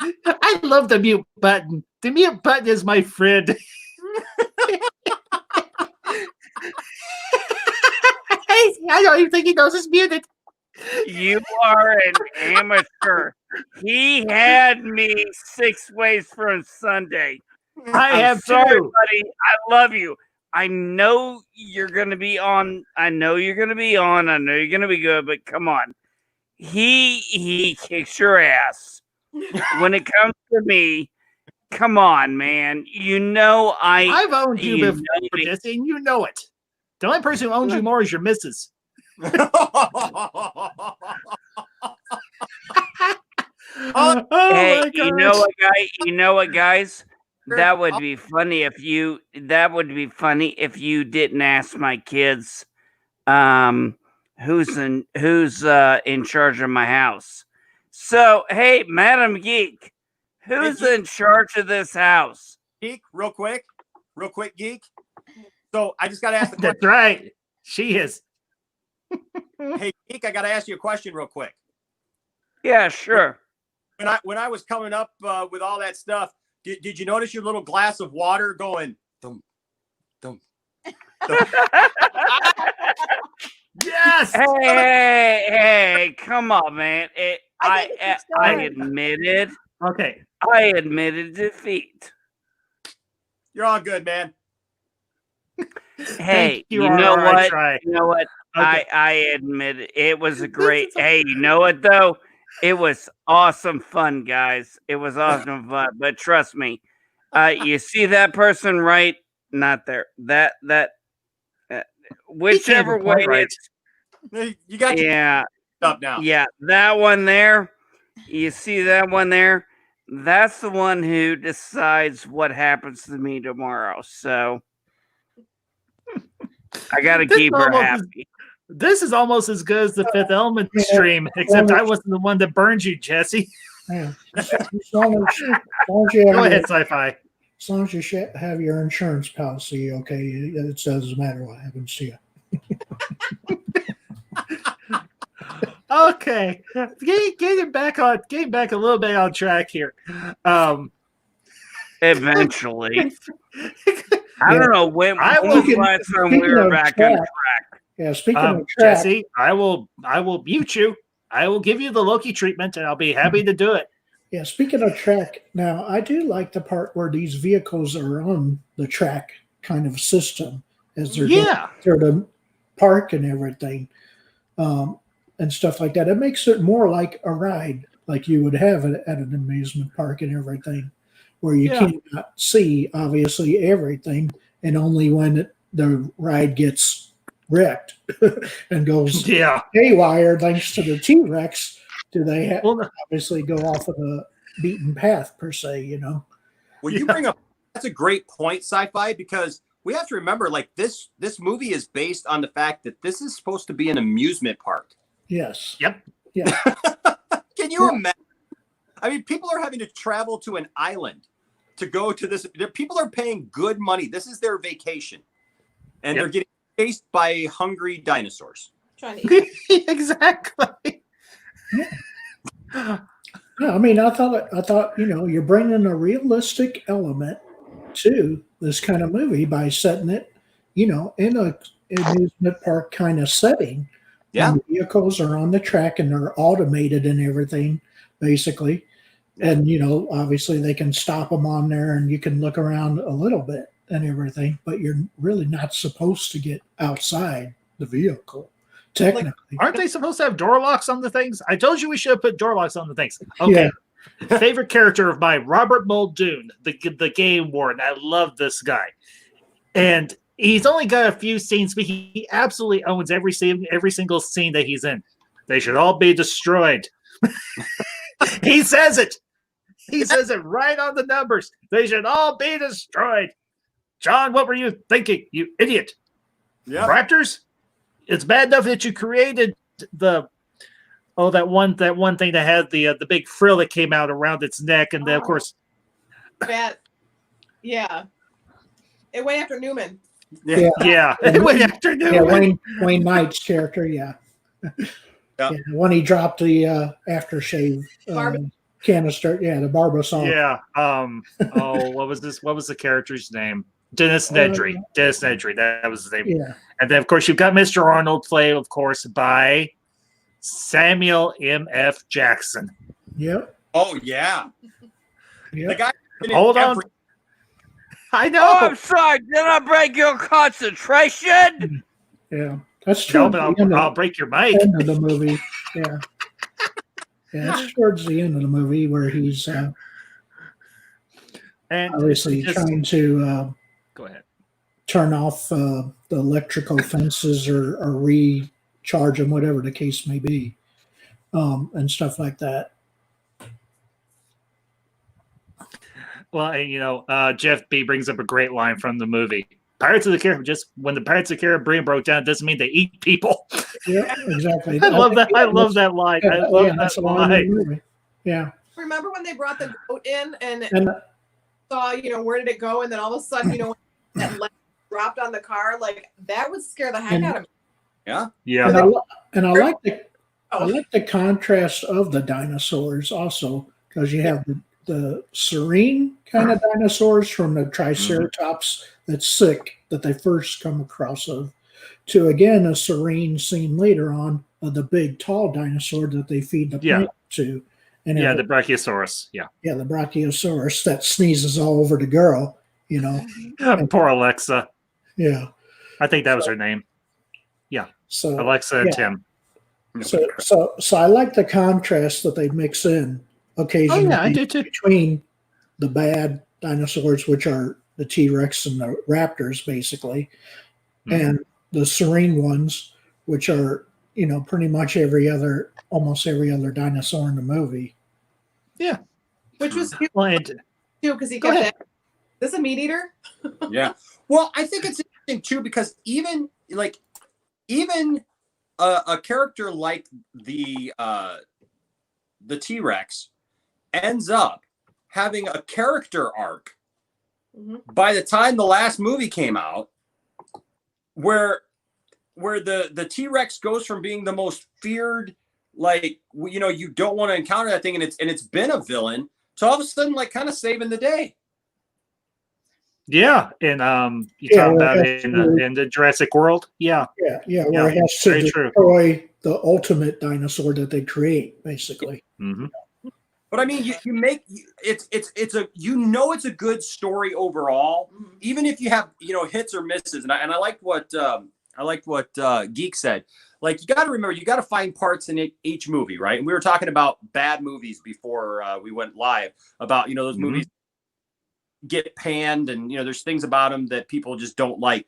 I love the mute button. The mute button is my friend. I don't even think he knows it's muted. You are an amateur. He had me 6 ways from Sunday. I'm sorry, too. buddy. I love you. I know you're gonna be on. I know you're gonna be good. But come on, he kicks your ass. When it comes to me, come on, man. You know I've owned you before, me. Jesse, and you know it. The only person who owns you more is your missus. Oh, Hey, my you know what, guys? That would be funny if you didn't ask my kids who's in charge of my house. So, hey, Madam Geek, who's in charge of this house? Geek, real quick, Geek. So I just got to ask the question. That's right. She is. Hey, Geek, I got to ask you a question real quick. Yeah, sure. When I was coming up with all that stuff, did you notice your little glass of water going dum, dum, dum? Yes. Hey, come on, man. I admitted. Okay. I admitted defeat. You're all good, man. Hey, you you know are, what? try. You know what? Okay. I admit it was a great. Hey, you know what though? It was awesome fun, guys. It was awesome fun. But trust me, you see that person right? Not there. That whichever way right. You got your up now. Yeah, that one there. You see that one there? That's the one who decides what happens to me tomorrow. So I got to keep her happy. This is almost as good as the Fifth Element stream, except I wasn't the one that burned you, Jesse. Yeah. As long as you Go have ahead, Sci-Fi. as long as you have your insurance policy, okay, it doesn't matter what happens to you. Okay, getting back a little bit on track here. Eventually, I don't know when was the last time we were back on track. Yeah, speaking of track, Jesse, I will mute you. I will give you the Loki treatment, and I'll be happy to do it. Yeah, speaking of track, now I do like the part where these vehicles are on the track kind of system as they're going through the park and everything, and stuff like that. It makes it more like a ride, like you would have at an amusement park and everything, where you cannot see obviously everything, and only when the ride gets wrecked and goes haywire thanks to the T-Rex do they obviously go off of the beaten path per se, you know. Well, you bring up, that's a great point, Sci-Fi, because we have to remember, like, this movie is based on the fact that this is supposed to be an amusement park. Yes. Yep. Yeah. Can you imagine? I mean, people are having to travel to an island to go to this. People are paying good money. This is their vacation. And they're getting chased by hungry dinosaurs. Trying to eat. Exactly. Yeah, I mean, I thought, you know, you're bringing a realistic element to this kind of movie by setting it, you know, in a amusement park kind of setting. Yeah. And the vehicles are on the track and they're automated and everything, basically. And, you know, obviously they can stop them on there and you can look around a little bit and everything, but you're really not supposed to get outside the vehicle. Technically. Like, aren't they supposed to have door locks on the things? I told you we should have put door locks on the things. Okay. Yeah. Favorite character of mine, Robert Muldoon, the game warden. I love this guy. And he's only got a few scenes, but he absolutely owns every single scene that he's in. They should all be destroyed. He says it. He says it right on the numbers. They should all be destroyed. John, what were you thinking, you idiot? Yeah. Raptors? It's bad enough that you created that one thing that had the big frill that came out around its neck, and then of course, Bad. Yeah, it went after Newman. Yeah. It went after Newman. Yeah, Wayne Knight's character. Yeah. When he dropped the aftershave canister. Yeah, the Barbasol. Yeah. What was this? What was the character's name? Dennis Nedry. Dennis Nedry. That was his name. Yeah. And then, of course, you've got Mr. Arnold, played, of course, by Samuel M.F. Jackson. Yep. Oh, yeah. Yep. The guy. Hold on. I know. Oh, I'm sorry. Did I break your concentration? Yeah. That's No, towards but I'll break your mic. end of the movie. Yeah. Yeah, it's towards the end of the movie where he's And obviously trying to go ahead. turn off the electrical fences or recharge them, whatever the case may be, and stuff like that. Well, and, you know, Jeff B brings up a great line from the movie. Pirates of the Caribbean, just when the Pirates of the Caribbean broke down, doesn't mean they eat people. Yeah, exactly. I love that. I love that line. I love that line. Yeah. Remember when they brought the boat in and saw, you know, where did it go? And then all of a sudden, you know, that leg dropped on the car. Like, that would scare the heck out of me. Yeah. Yeah. And I like the contrast of the dinosaurs also, because you have the serene kind of dinosaurs from the Triceratops that's sick that they first come across of, to again a serene scene later on of the big tall dinosaur that they feed the plant to. And the Brachiosaurus. Yeah. Yeah, the Brachiosaurus that sneezes all over the girl, you know. Poor Alexa. Yeah. I think that was her name. Yeah. So Alexa and Tim. So I like the contrast that they mix in occasionally. Oh, yeah, I do too. Between the bad dinosaurs, which are the T-Rex and the Raptors, basically, and the serene ones, which are, you know, pretty much almost every other dinosaur in the movie. Yeah. Which was cute, too, because he kept asking, is this a meat eater? Yeah. Well, I think it's interesting too, because even a character like the T-Rex ends up having a character arc by the time the last movie came out, where the T-Rex goes from being the most feared, like, you know, you don't want to encounter that thing, and it's been a villain, to all of a sudden, like, kind of saving the day. Yeah, and you Yeah, talk well, about that's it true. in the Jurassic World. Yeah, Where it has to very true. destroy the ultimate dinosaur that they create, basically. Hmm. But I mean, it's a it's a good story overall, even if you have hits or misses. And I liked what Geek said. Like, you got to remember, you got to find parts in each movie, right? And we were talking about bad movies before we went live about those movies get panned, and there's things about them that people just don't like.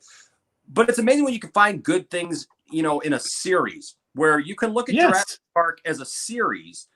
But it's amazing when you can find good things in a series, where you can look at Jurassic Park as a series.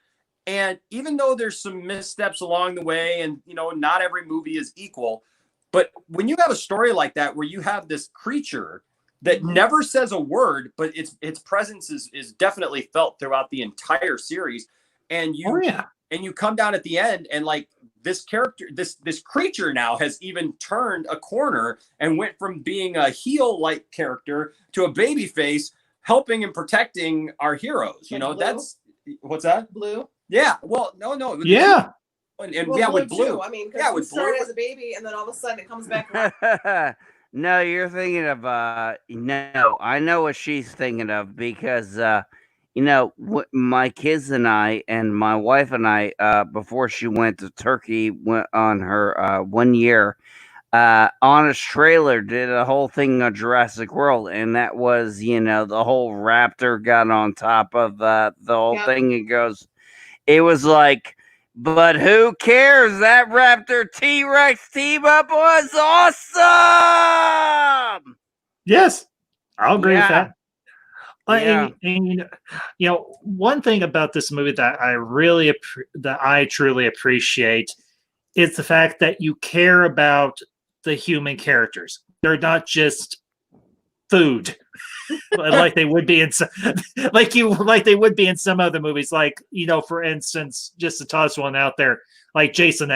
And even though there's some missteps along the way, and not every movie is equal, but when you have a story like that where you have this creature that never says a word, but its presence is definitely felt throughout the entire series, and you come down at the end, and like this character, this creature now has even turned a corner and went from being a heel-like character to a baby face, helping and protecting our heroes. That's what's that? Blue. Yeah. Well, no. Yeah. And well, yeah, Blue with Blue. too. I mean, because it started as a baby, and then all of a sudden it comes back around. No, you're thinking of no, I know what she's thinking of, because my kids and I, and my wife and I, before she went to Turkey, went on her 1 year, Honest Trailer did a whole thing on Jurassic World, and that was the whole raptor got on top of the whole thing, and goes, it was like, but who cares? That Raptor T-Rex team up was awesome. Yes, I'll agree with that. Yeah. And one thing about this movie that I truly appreciate is the fact that you care about the human characters. They're not just food. Like they would be in some, like they would be in some other movies, like for instance, just to toss one out there, like Jason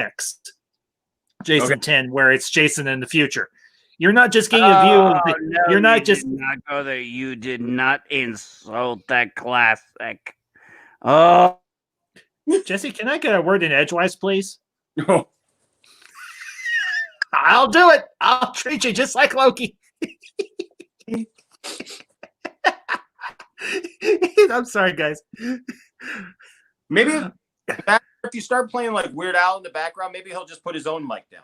10, where it's Jason in the future. You're not just getting a view of you're not just did not go there. You did not insult that classic. Oh, Jesse, can I get a word in edgewise, please? I'll do it. I'll treat you just like Loki. I'm sorry, guys. Maybe if you start playing like Weird Al in the background, maybe he'll just put his own mic down.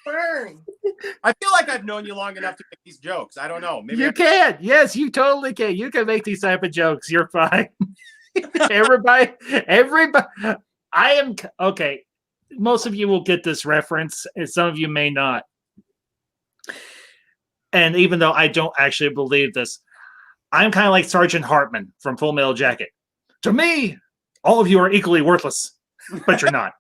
Burn. I feel like I've known you long enough to make these jokes. I don't know. Maybe you can. Yes, you totally can. You can make these type of jokes. You're fine. Everybody. I am okay. Most of you will get this reference, and some of you may not. And even though I don't actually believe this, I'm kind of like Sergeant Hartman from Full Metal Jacket. To me, all of you are equally worthless, but you're not.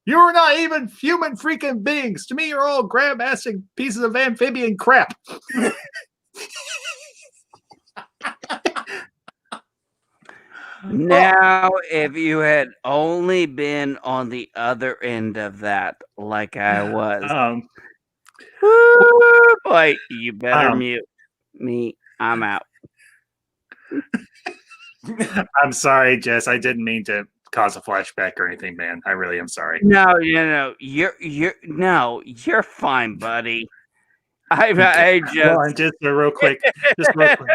You're not even human freaking beings. To me, you're all grab-assing pieces of amphibian crap. Now, if you had only been on the other end of that, like I was, boy, you better mute me. I'm out. I'm sorry, Jess. I didn't mean to cause a flashback or anything, man. I really am sorry. No, you're fine, buddy. I just well, and just a real quick, just a real quick,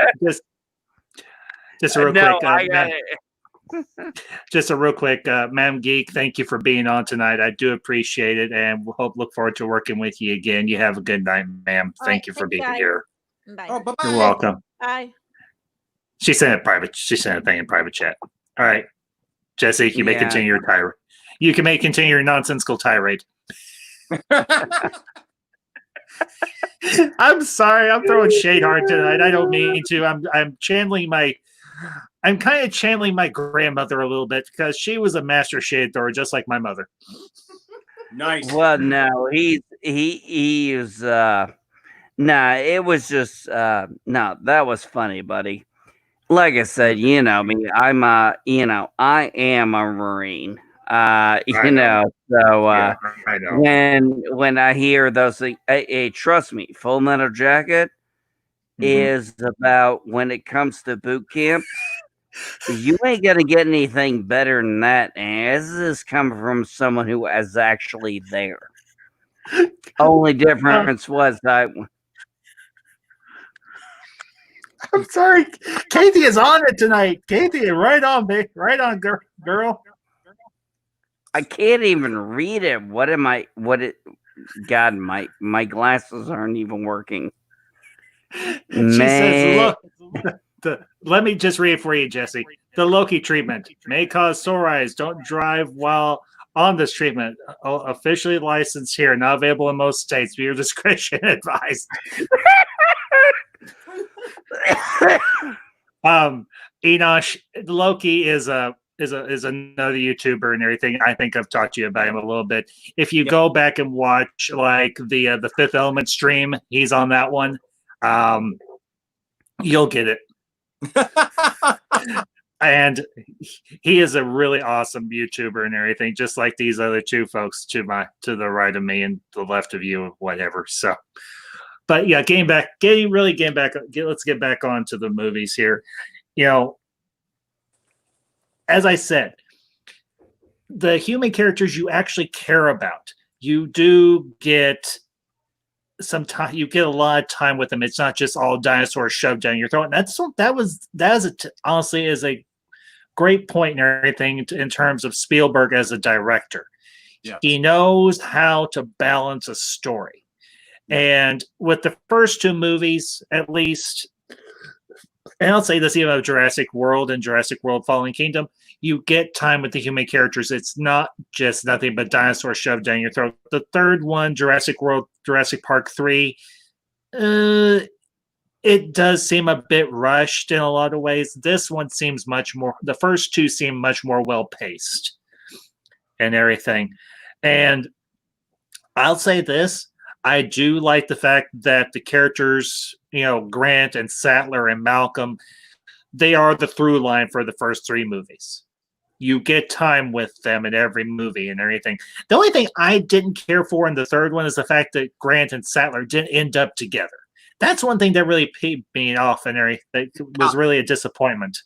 just a real quick, Ma'am Geek, thank you for being on tonight. I do appreciate it, and look forward to working with you again. You have a good night, ma'am. Thank you for being here. Bye. Oh, bye-bye. You're welcome. Bye. She sent a thing in private chat. All right, Jesse, you may continue your tirade. You may continue your nonsensical tirade. I'm sorry. I'm throwing shade hard tonight. I don't mean to. I'm kind of channeling my grandmother a little bit, because she was a master shade thrower, just like my mother. Nice. Well, no, he is. Nah, it was just. No, that was funny, buddy. Like I said, me. I'm I am a Marine. So I know. when I hear those things, hey, trust me, Full Metal Jacket is about, when it comes to boot camp, You ain't gonna get anything better than that, and this is coming from someone who was actually there. Only difference was that I'm sorry. Kathy is on it tonight. Kathy, right on, babe. Right on, girl. I can't even read it. What am I? What it? God, my glasses aren't even working. She says, look, let me just read it for you, Jesse. The Loki treatment may cause sore eyes. Don't drive while on this treatment. Officially licensed here, not available in most states. Viewer discretion advised. Enosh, Loki is another YouTuber and everything. I think I've talked to you about him a little bit. If you go back and watch like the Fifth Element stream, he's on that one. You'll get it. And he is a really awesome YouTuber and everything, just like these other two folks to the right of me and the left of you, whatever. So, but yeah, let's get back onto the movies here. You know, as I said, the human characters you actually care about, you do get some time. You get a lot of time with them. It's not just all dinosaurs shoved down your throat. And honestly is a great point and everything in terms of Spielberg as a director. Yeah. He knows how to balance a story. And with the first two movies, at least, and I'll say this even of Jurassic World and Jurassic World Fallen Kingdom, you get time with the human characters. It's not just nothing but dinosaurs shoved down your throat. The third one, Jurassic Park 3, it does seem a bit rushed in a lot of ways. This one seems the first two seem much more well-paced and everything. And I'll say this, I do like the fact that the characters, Grant and Sattler and Malcolm, they are the through line for the first three movies. You get time with them in every movie and everything. The only thing I didn't care for in the third one is the fact that Grant and Sattler didn't end up together. That's one thing that really peeved me off and everything. Was really a disappointment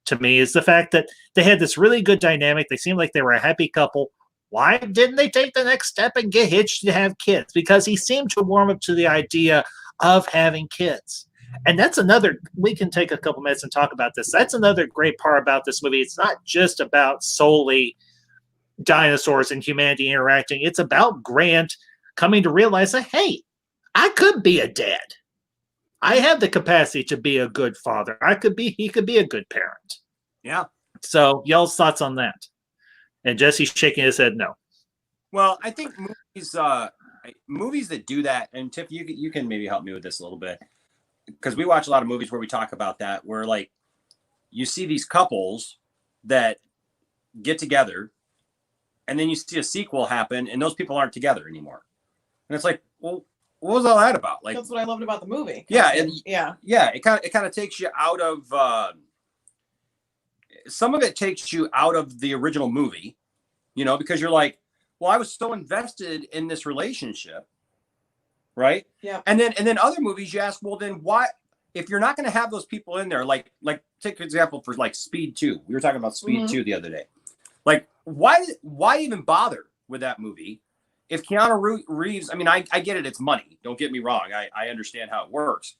to me, is the fact that they had this really good dynamic. They seemed like they were a happy couple. Why didn't they take the next step and get hitched to have kids? Because he seemed to warm up to the idea of having kids. And that's we can take a couple minutes and talk about this. That's another great part about this movie. It's not just about solely dinosaurs and humanity interacting. It's about Grant coming to realize that, hey, I could be a dad. I have the capacity to be a good father. He could be a good parent. Yeah. So y'all's thoughts on that? And Jesse's shaking his head no. Well, I think movies that do that, and Tiff, you can maybe help me with this a little bit, because we watch a lot of movies where we talk about that, where like you see these couples that get together, and then you see a sequel happen, and those people aren't together anymore, and it's like, well, what was all that about? Like, that's what I loved about the movie. Yeah, it kind of takes you out of some of it takes you out of the original movie, because you're like, well, I was so invested in this relationship, right? Yeah. And then other movies, you ask, well, then why, if you're not going to have those people in there, like take an example for like Speed 2. We were talking about Speed 2 the other day. Like, why even bother with that movie? If Keanu Reeves, I mean, I get it, it's money. Don't get me wrong. I understand how it works.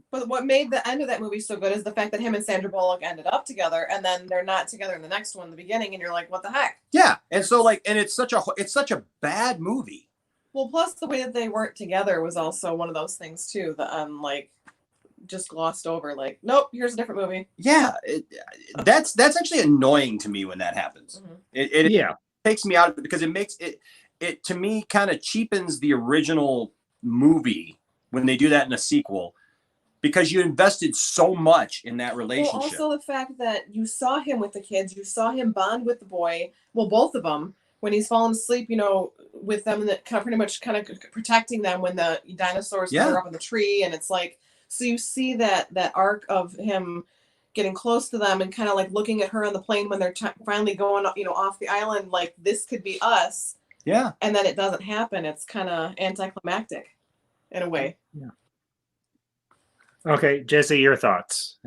But what made the end of that movie so good is the fact that him and Sandra Bullock ended up together, and then they're not together in the next one in the beginning, and you're like, what the heck? Yeah. And so and it's such a bad movie. Well, plus the way that they weren't together was also one of those things too, that just glossed over. Like, nope, here's a different movie. Yeah, that's actually annoying to me when that happens. Mm-hmm. It takes me out of it, because it makes it to me kind of cheapens the original movie when they do that in a sequel, because you invested so much in that relationship. Well, also the fact that you saw him with the kids, you saw him bond with the boy, well, both of them, when he's fallen asleep, with them, and pretty much kind of protecting them when the dinosaurs are up in the tree, and it's like, so you see that arc of him getting close to them and kind of like looking at her on the plane when they're finally going, off the island, like, this could be us. Yeah. And then it doesn't happen. It's kind of anticlimactic in a way. Yeah. Okay, Jesse, your thoughts?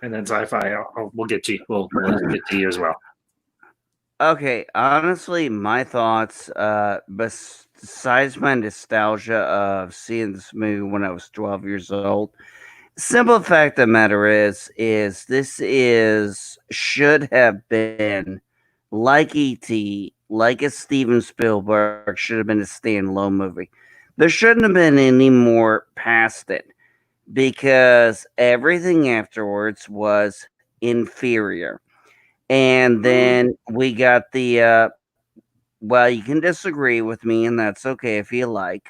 and then sci-fi. We'll get to you. We'll get to you as well. Okay, honestly, my thoughts, besides my nostalgia of seeing this movie when I was 12 years old, simple fact of the matter is this should have been like E.T., like a Steven Spielberg, should have been a standalone movie. There shouldn't have been any more past it because everything afterwards was inferior. And then we got the well, you can disagree with me, and that's okay if you like.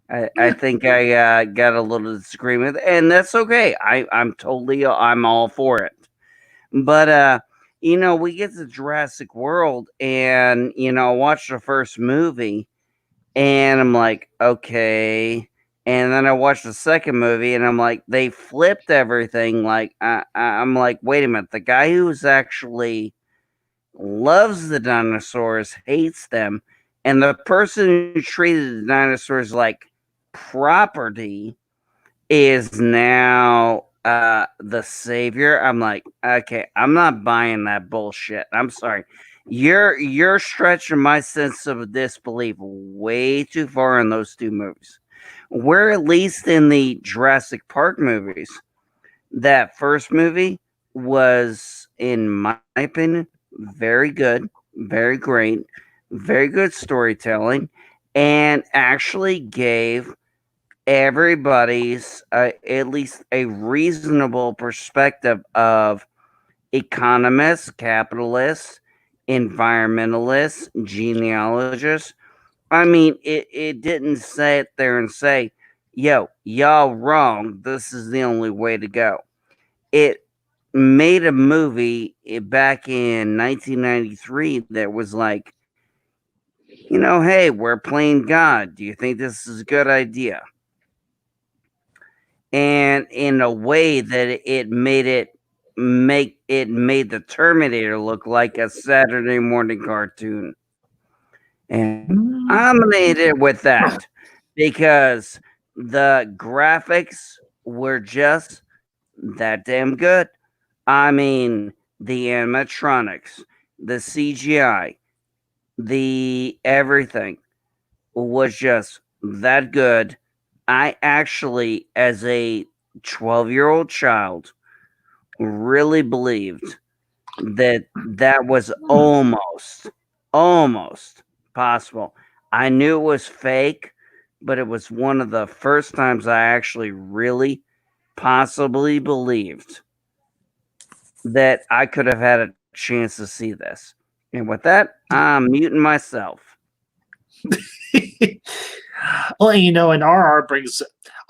I think I got a little disagreement, and that's okay. I'm all for it. But we get to Jurassic World, and I watched the first movie, and I'm like, okay. And then I watched the second movie, and I'm like, they flipped everything. Like, I'm like, wait a minute, the guy who's actually loves the dinosaurs hates them, and the person who treated the dinosaurs like property is now the savior. I'm like, okay, I'm not buying that bullshit. I'm sorry. You're stretching my sense of disbelief way too far in those two movies. Where at least in the Jurassic Park movies, that first movie was, in my opinion, very good, very great, very good storytelling, and actually gave everybody's at least a reasonable perspective of economists, capitalists, environmentalists, genealogists. I mean, it didn't sit there and say, yo, y'all wrong. This is the only way to go. It made a movie back in 1993 that was like, hey, we're playing God. Do you think this is a good idea? And in a way that it made the Terminator look like a Saturday morning cartoon. And I'm gonna hit it with that because the graphics were just that damn good. I mean, the animatronics, the CGI, the everything was just that good. I actually, as a 12-year-old child, really believed that was almost possible. I knew it was fake, but it was one of the first times I actually really possibly believed that I could have had a chance to see this. And with that, I'm muting myself. Well, and RR brings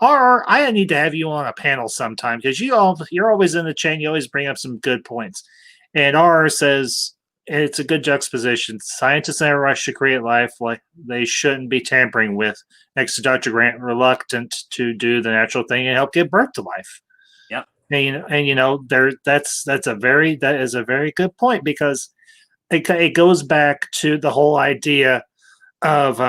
RR. I need to have you on a panel sometime because you're always in the chain. You always bring up some good points. And RR says it's a good juxtaposition. Scientists in a rush to create life like they shouldn't be tampering with. Next to Dr. Grant, reluctant to do the natural thing and help give birth to life. Yep. That is a very good point because it goes back to the whole idea of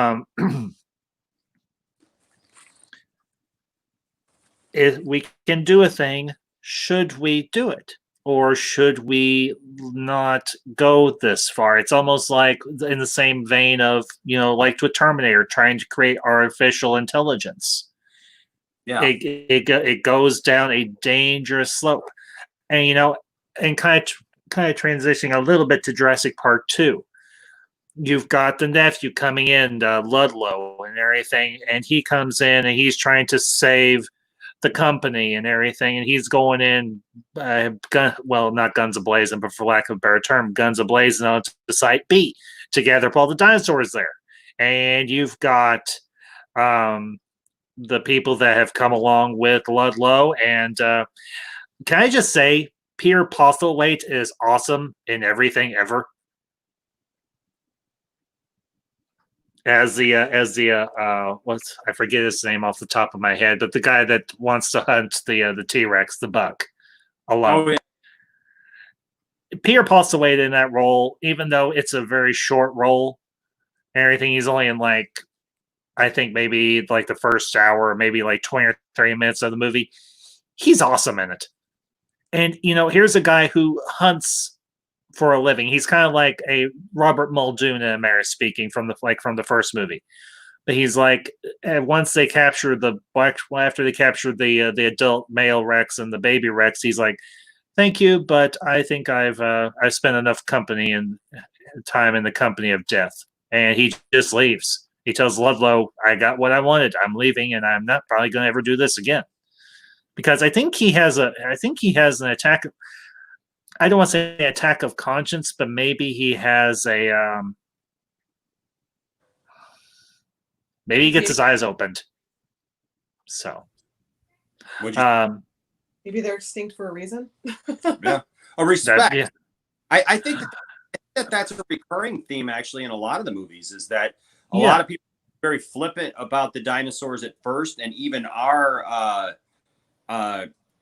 if we can do a thing, should we do it? Or should we not go this far? It's almost like in the same vein of, like with Terminator, trying to create artificial intelligence. Yeah. It goes down a dangerous slope. And, and kind of transitioning a little bit to Jurassic Park 2. You've got the nephew coming in, Ludlow and everything, and he comes in and he's trying to save the company and everything, and he's going in, not guns a-blazing, but for lack of a better term, guns a-blazing on to Site B to gather up all the dinosaurs there. And you've got the people that have come along with Ludlow, and can I just say, Peter Postlethwaite is awesome in everything ever. As what's, I forget his name off the top of my head, but the guy that wants to hunt the T-Rex, the buck, alone. Oh, yeah. Peter Postlethwaite in that role, even though it's a very short role and everything, he's only in I think maybe the first hour, maybe 20 or 30 minutes of the movie. He's awesome in it. And here's a guy who hunts for a living. He's kind of like a Robert Muldoon in America, speaking from the first movie. But he's like, once they capture after they capture the adult male Rex and the baby Rex, he's like, "Thank you, but I think I've spent enough company and time in the company of death." And he just leaves. He tells Ludlow, "I got what I wanted. I'm leaving, and I'm not probably going to ever do this again." Because I think he has an attack. I don't want to say attack of conscience, but maybe he has a maybe he gets his eyes opened. So, maybe they're extinct for a reason. Yeah, a respect. Yeah. I think that's a recurring theme actually in a lot of the movies, is that a lot of people are very flippant about the dinosaurs at first, and even are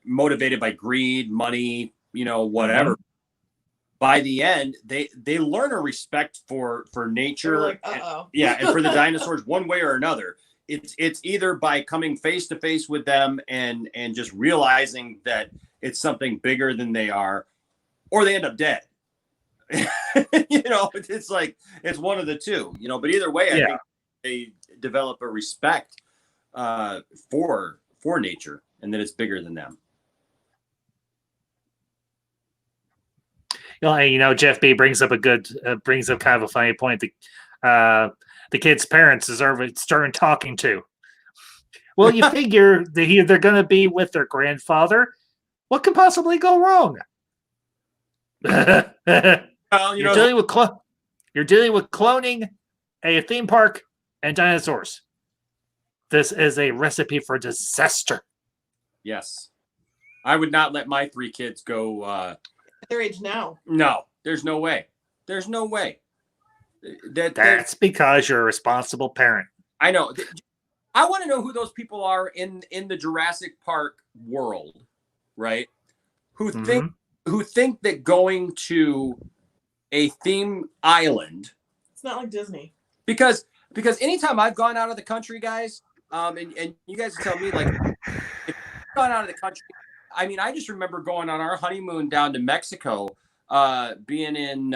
motivated by greed, money, whatever. Mm-hmm. By the end, they learn a respect for nature. Like, uh-oh. And for the dinosaurs, one way or another. It's either by coming face to face with them and just realizing that it's something bigger than they are, or they end up dead. It's like, it's one of the two. But either way, I think they develop a respect for nature, and that it's bigger than them. Jeff B brings up kind of a funny point. The kid's parents deserve a stern talking to. Well, you figure they're going to be with their grandfather. What could possibly go wrong? Well, you're dealing with cloning, a theme park, and dinosaurs. This is a recipe for disaster. Yes, I would not let my 3 kids go. At their age now. No, there's no way. There's no way. That's because you're a responsible parent. I know. I want to know who those people are in the Jurassic Park world, right? Who think that going to a theme island. It's not like Disney. Because anytime I've gone out of the country, guys, and you guys tell me, like, if I've gone out of the country, I mean, I just remember going on our honeymoon down to Mexico, being in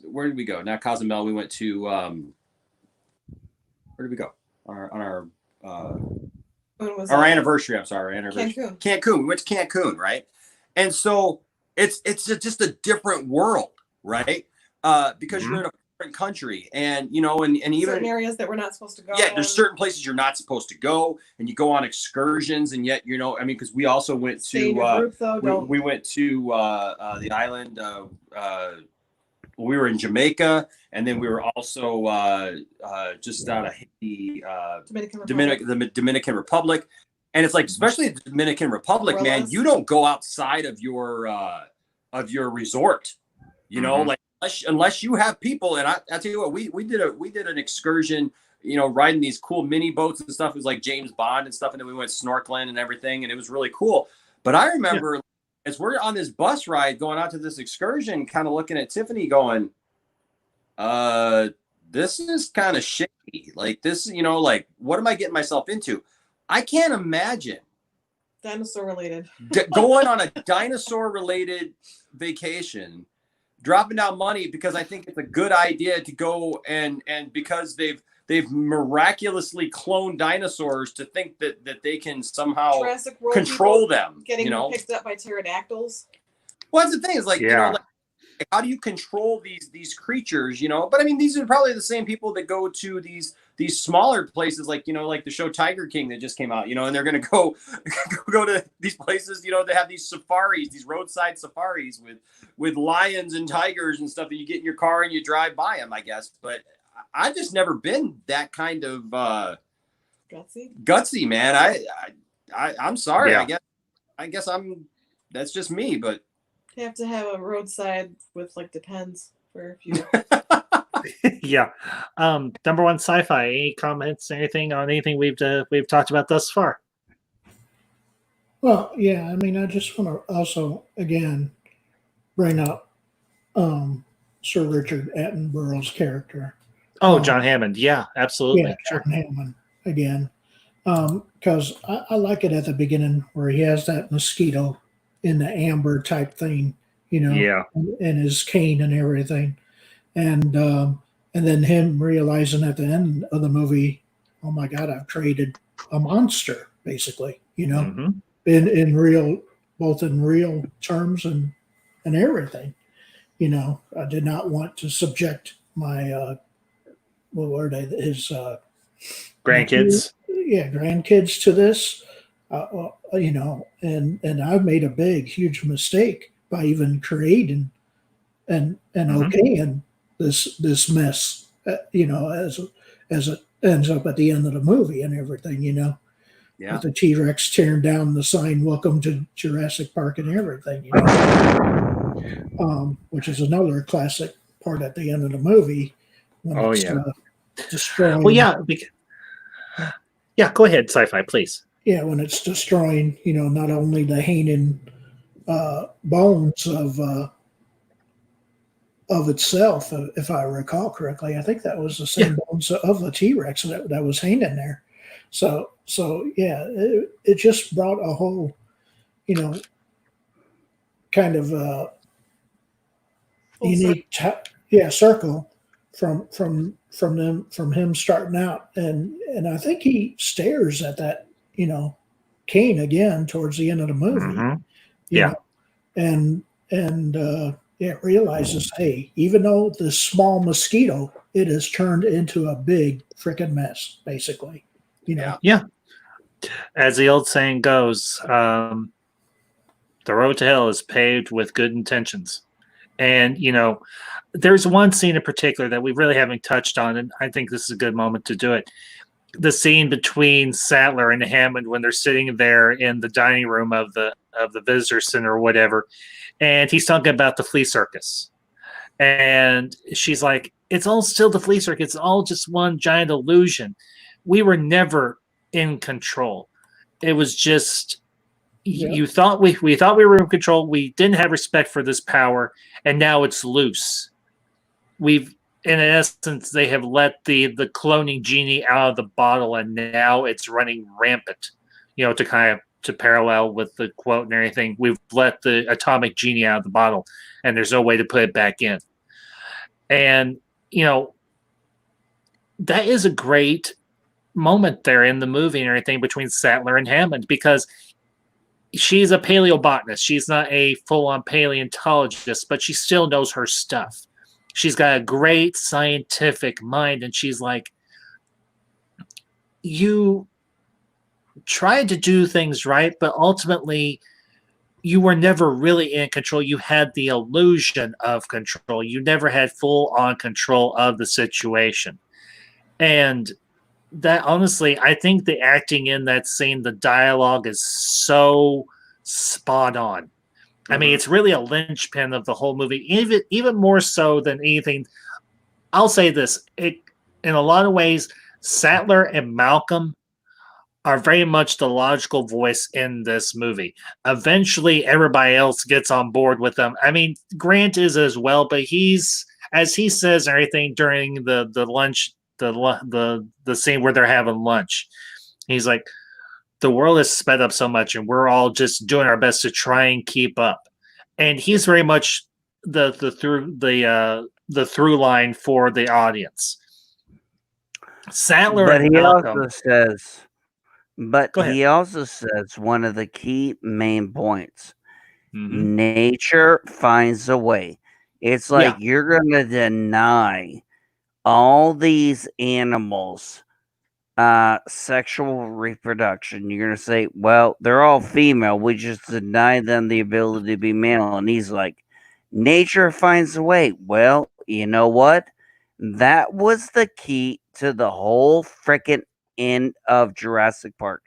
where did we go? Not Cozumel. We went to where did we go? On our anniversary. I'm sorry, anniversary. Cancun. We went to Cancun, right? And so it's just a different world, right? Because you're in a different country, and and even certain areas that we're not supposed to go. Yeah, there's certain places you're not supposed to go, and you go on excursions, and yet because we also went to we went to the island. We were in Jamaica, and then we were also just out of the Dominican Republic. And it's like, especially the Dominican Republic, man, you don't go outside of your resort, like unless you have people. And I tell you what, we did an excursion, riding these cool mini boats and stuff. It was like James Bond and stuff. And then we went snorkeling and everything, and it was really cool. But I remember as we're on this bus ride going out to this excursion, kind of looking at Tiffany going, this is kind of shaky. Like this, like, what am I getting myself into? I can't imagine dinosaur related going on a dinosaur related vacation, dropping down money, because I think it's a good idea to go and because they've miraculously cloned dinosaurs, to think that they can somehow control them. Getting picked up by pterodactyls. Well, that's the thing, is like, how do you control these creatures, But I mean, these are probably the same people that go to these smaller places, like, like the show Tiger King that just came out, and they're going to go to these places, they have these safaris, these roadside safaris with lions and tigers and stuff, and you get in your car and you drive by them, I guess. But I've just never been that kind of gutsy, man. I'm sorry. Yeah. I guess that's just me, but you have to have a roadside with, like, depends for a few. Yeah. Number one sci-fi. Any comments? Anything on anything we've talked about thus far? Well, yeah. I mean, I just want to also again bring up Sir Richard Attenborough's character. Oh, John Hammond. Yeah, absolutely. Yeah, sure. John Hammond again, because I like it at the beginning where he has that mosquito in the amber type thing, Yeah. and his cane and everything, and then him realizing at the end of the movie, oh my God, I've created a monster, basically, Hmm. in real, both in real terms and everything. I did not want to subject my what were they, his nephew, Grandkids. yeah, grandkids to this, and I've made a big, huge mistake by even creating and Hmm. okaying this mess, as it ends up at the end of the movie and everything, Yeah. with the T-Rex tearing down the sign, "Welcome to Jurassic Park" and everything, which is another classic part at the end of the movie when Oh it's yeah. destroying. Well, yeah. Yeah. Go ahead, sci-fi, please. Yeah, when it's destroying, not only the hanging bones of itself, if I recall correctly. I think that was the Yeah. same bones of the T-Rex that was hanging there. So yeah, it just brought a whole, kind of Full circle. unique, circle from him starting out, and I think he stares at that, cane again towards the end of the movie, Hmm. you Yeah. know, and yeah, realizes, hey, even though this small mosquito, it has turned into a big freaking mess, basically. Yeah. As the old saying goes, the road to hell is paved with good intentions. And, there's one scene in particular that we really haven't touched on, and I think this is a good moment to do it. The scene between Sattler and Hammond when they're sitting there in the dining room of the visitor center or whatever, and he's talking about the flea circus. And she's like, it's all still the flea circus, it's all just one giant illusion. We were never in control. It was just you thought we thought we were in control. We didn't have respect for this power, and now it's loose. We've in essence they have let the cloning genie out of the bottle, and now it's running rampant. To kind of to parallel with the quote and everything, we've let the atomic genie out of the bottle, and there's no way to put it back in. And that is a great moment there in the movie and everything between Sattler and Hammond, because she's a paleobotanist. She's not a full-on paleontologist, but she still knows her stuff. She's got a great scientific mind, and she's like, you tried to do things right, but ultimately you were never really in control. You had the illusion of control. You never had full-on control of the situation. And that, honestly, I think the acting in that scene, the dialogue is so spot on. I mean, it's really a linchpin of the whole movie, even more so than anything. I'll say this: in a lot of ways, Sattler and Malcolm are very much the logical voice in this movie. Eventually, everybody else gets on board with them. I mean, Grant is as well, but he's, as he says everything during the lunch, the scene where they're having lunch. He's like, the world has sped up so much, and we're all just doing our best to try and keep up. And he's very much the through line for the audience. Sattler But and he Malcolm. also says, but Go ahead. he also says one of the key main points: Mhm. nature finds a way. It's like you're going to deny all these animals sexual reproduction. You're going to say, well, they're all female. We just deny them the ability to be male. And he's like, nature finds a way. Well, you know what? That was the key to the whole freaking end of Jurassic Park.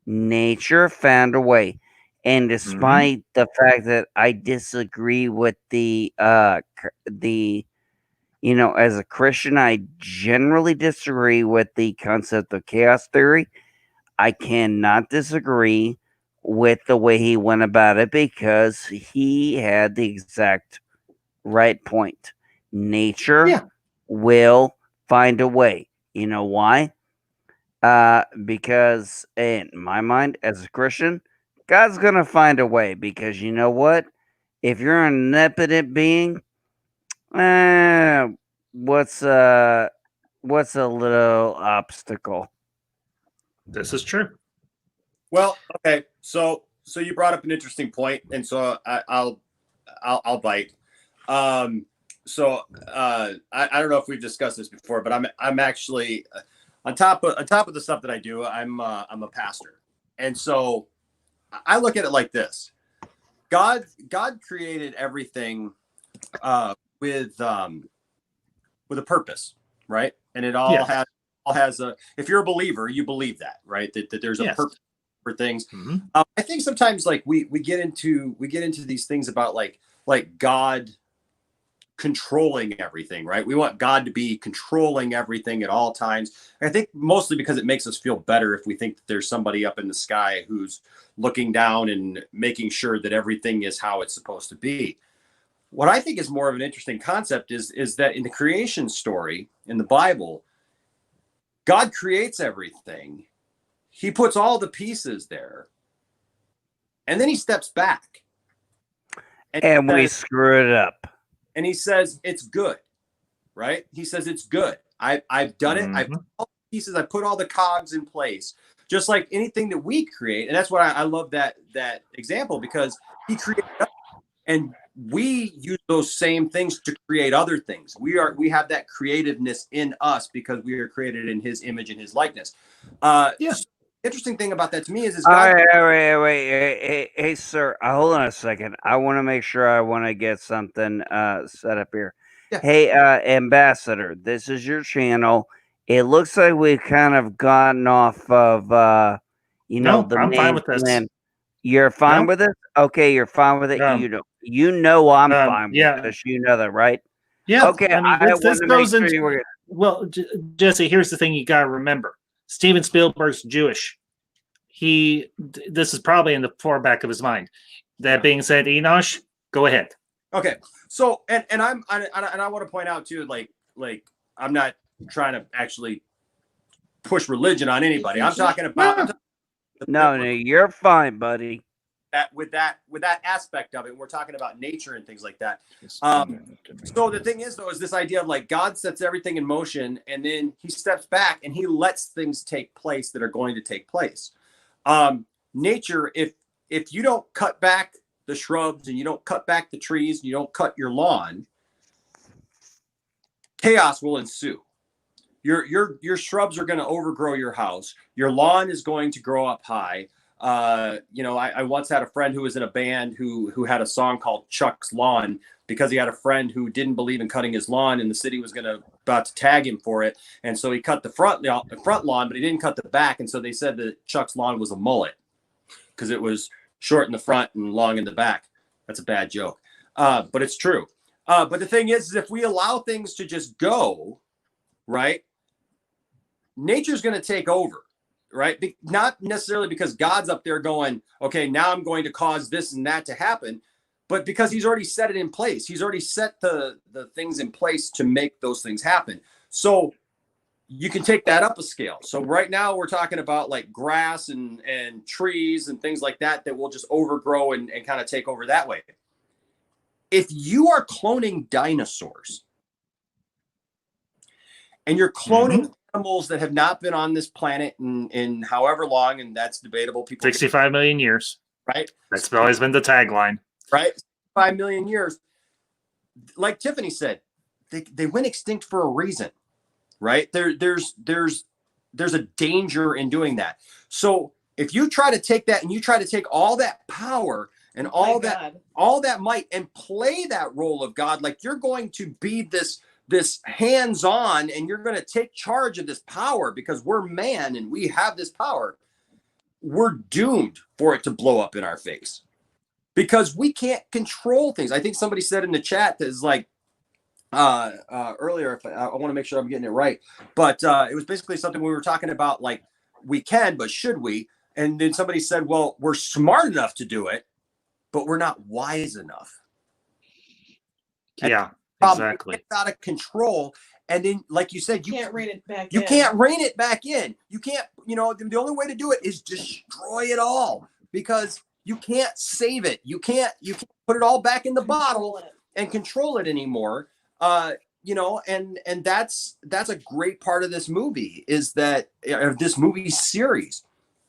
Nature found a way. And despite the fact that I disagree with the as a Christian, I generally disagree with the concept of chaos theory. I cannot disagree with the way he went about it because he had the exact right point. Nature will find a way. You know why? Because in my mind, as a Christian, God's gonna find a way, because you know what? If you're an omnipotent being, what's a little obstacle? This is true. Well, okay. So you brought up an interesting point, and so I'll bite. I don't know if we've discussed this before, but I'm actually on top of the stuff that I do. I'm a pastor, and so I look at it like this: God created everything with a purpose, right? And it all has a. If you're a believer, you believe that, right? That there's a purpose for things. Mm-hmm. I think sometimes like we get into these things about like God controlling everything, right? We want God to be controlling everything at all times. I think mostly because it makes us feel better if we think that there's somebody up in the sky who's looking down and making sure that everything is how it's supposed to be. What I think is more of an interesting concept is that in the creation story in the Bible, God creates everything. He puts all the pieces there, and then he steps back. And we screw it up. And he says, it's good, right? He says, it's good. I've done it. I've put all the pieces. I put all the cogs in place, just like anything that we create. And that's why I love that example, because he created us, and we use those same things to create other things. We have that creativeness in us because we are created in his image and his likeness. Interesting thing about that to me is God. Wait, hey, sir, hold on a second. I want to make sure I want to get something set up here. Yeah. Hey, Ambassador, this is your channel. It looks like we've kind of gotten off of, the I'm main fine with this. plan. You're fine with it? Okay, you're fine with it. You know I'm fine with this. You know that, right? Yeah. Okay. I mean, this goes into. Well, Jesse, here's the thing you got to remember: Steven Spielberg's Jewish. This is probably in the back of his mind. That being said, Enosh, go ahead. Okay. So, and I want to point out too, like I'm not trying to actually push religion on anybody. I'm talking about. No, you're fine, buddy. With that aspect of it, we're talking about nature and things like that. So the thing is, though, is this idea of like God sets everything in motion, and then he steps back and he lets things take place that are going to take place. Nature, if you don't cut back the shrubs and you don't cut back the trees and you don't cut your lawn, chaos will ensue. Your shrubs are going to overgrow your house. Your lawn is going to grow up high. I once had a friend who was in a band who had a song called Chuck's Lawn, because he had a friend who didn't believe in cutting his lawn, and the city was about to tag him for it. And so he cut the front lawn, but he didn't cut the back. And so they said that Chuck's lawn was a mullet because it was short in the front and long in the back. That's a bad joke. But it's true. But the thing is if we allow things to just go, right, nature's going to take over, right? Not necessarily because God's up there going, okay, now I'm going to cause this and that to happen, but because he's already set it in place. He's already set the things in place to make those things happen. So you can take that up a scale. So right now we're talking about like grass and trees and things like that will just overgrow and kind of take over that way. If you are cloning dinosaurs and you're cloning animals that have not been on this planet in however long, and that's debatable. 65 million years. Right? That's always been the tagline. Right? 5 million years. Like Tiffany said, they went extinct for a reason. Right? There's a danger in doing that. So if you try to take that and you try to take all that power and all that might and play that role of God, like you're going to be this hands-on and you're going to take charge of this power because we're man and we have this power, we're doomed for it to blow up in our face because we can't control things. I think somebody said in the chat that is like earlier, if I want to make sure I'm getting it right, but it was basically something we were talking about, like we can, but should we? And then somebody said, well, we're smart enough to do it, but we're not wise enough. Yeah. Exactly. It's out of control. And then, like you said, you can't rein it back in. You can't rein it back in. You can't, the only way to do it is destroy it all because You can't save it. You can't put it all back in the bottle and control it anymore. You know, and that's a great part of this movie, is that this movie series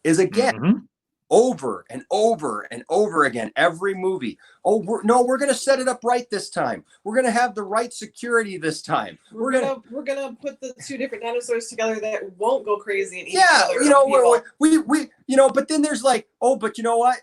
is, again, over and over and over again, every movie. Oh, we're going to set it up right this time. We're going to have the right security this time. We're gonna put the two different dinosaurs together that won't go crazy. You know, we you know, but then there's like, oh, but you know what?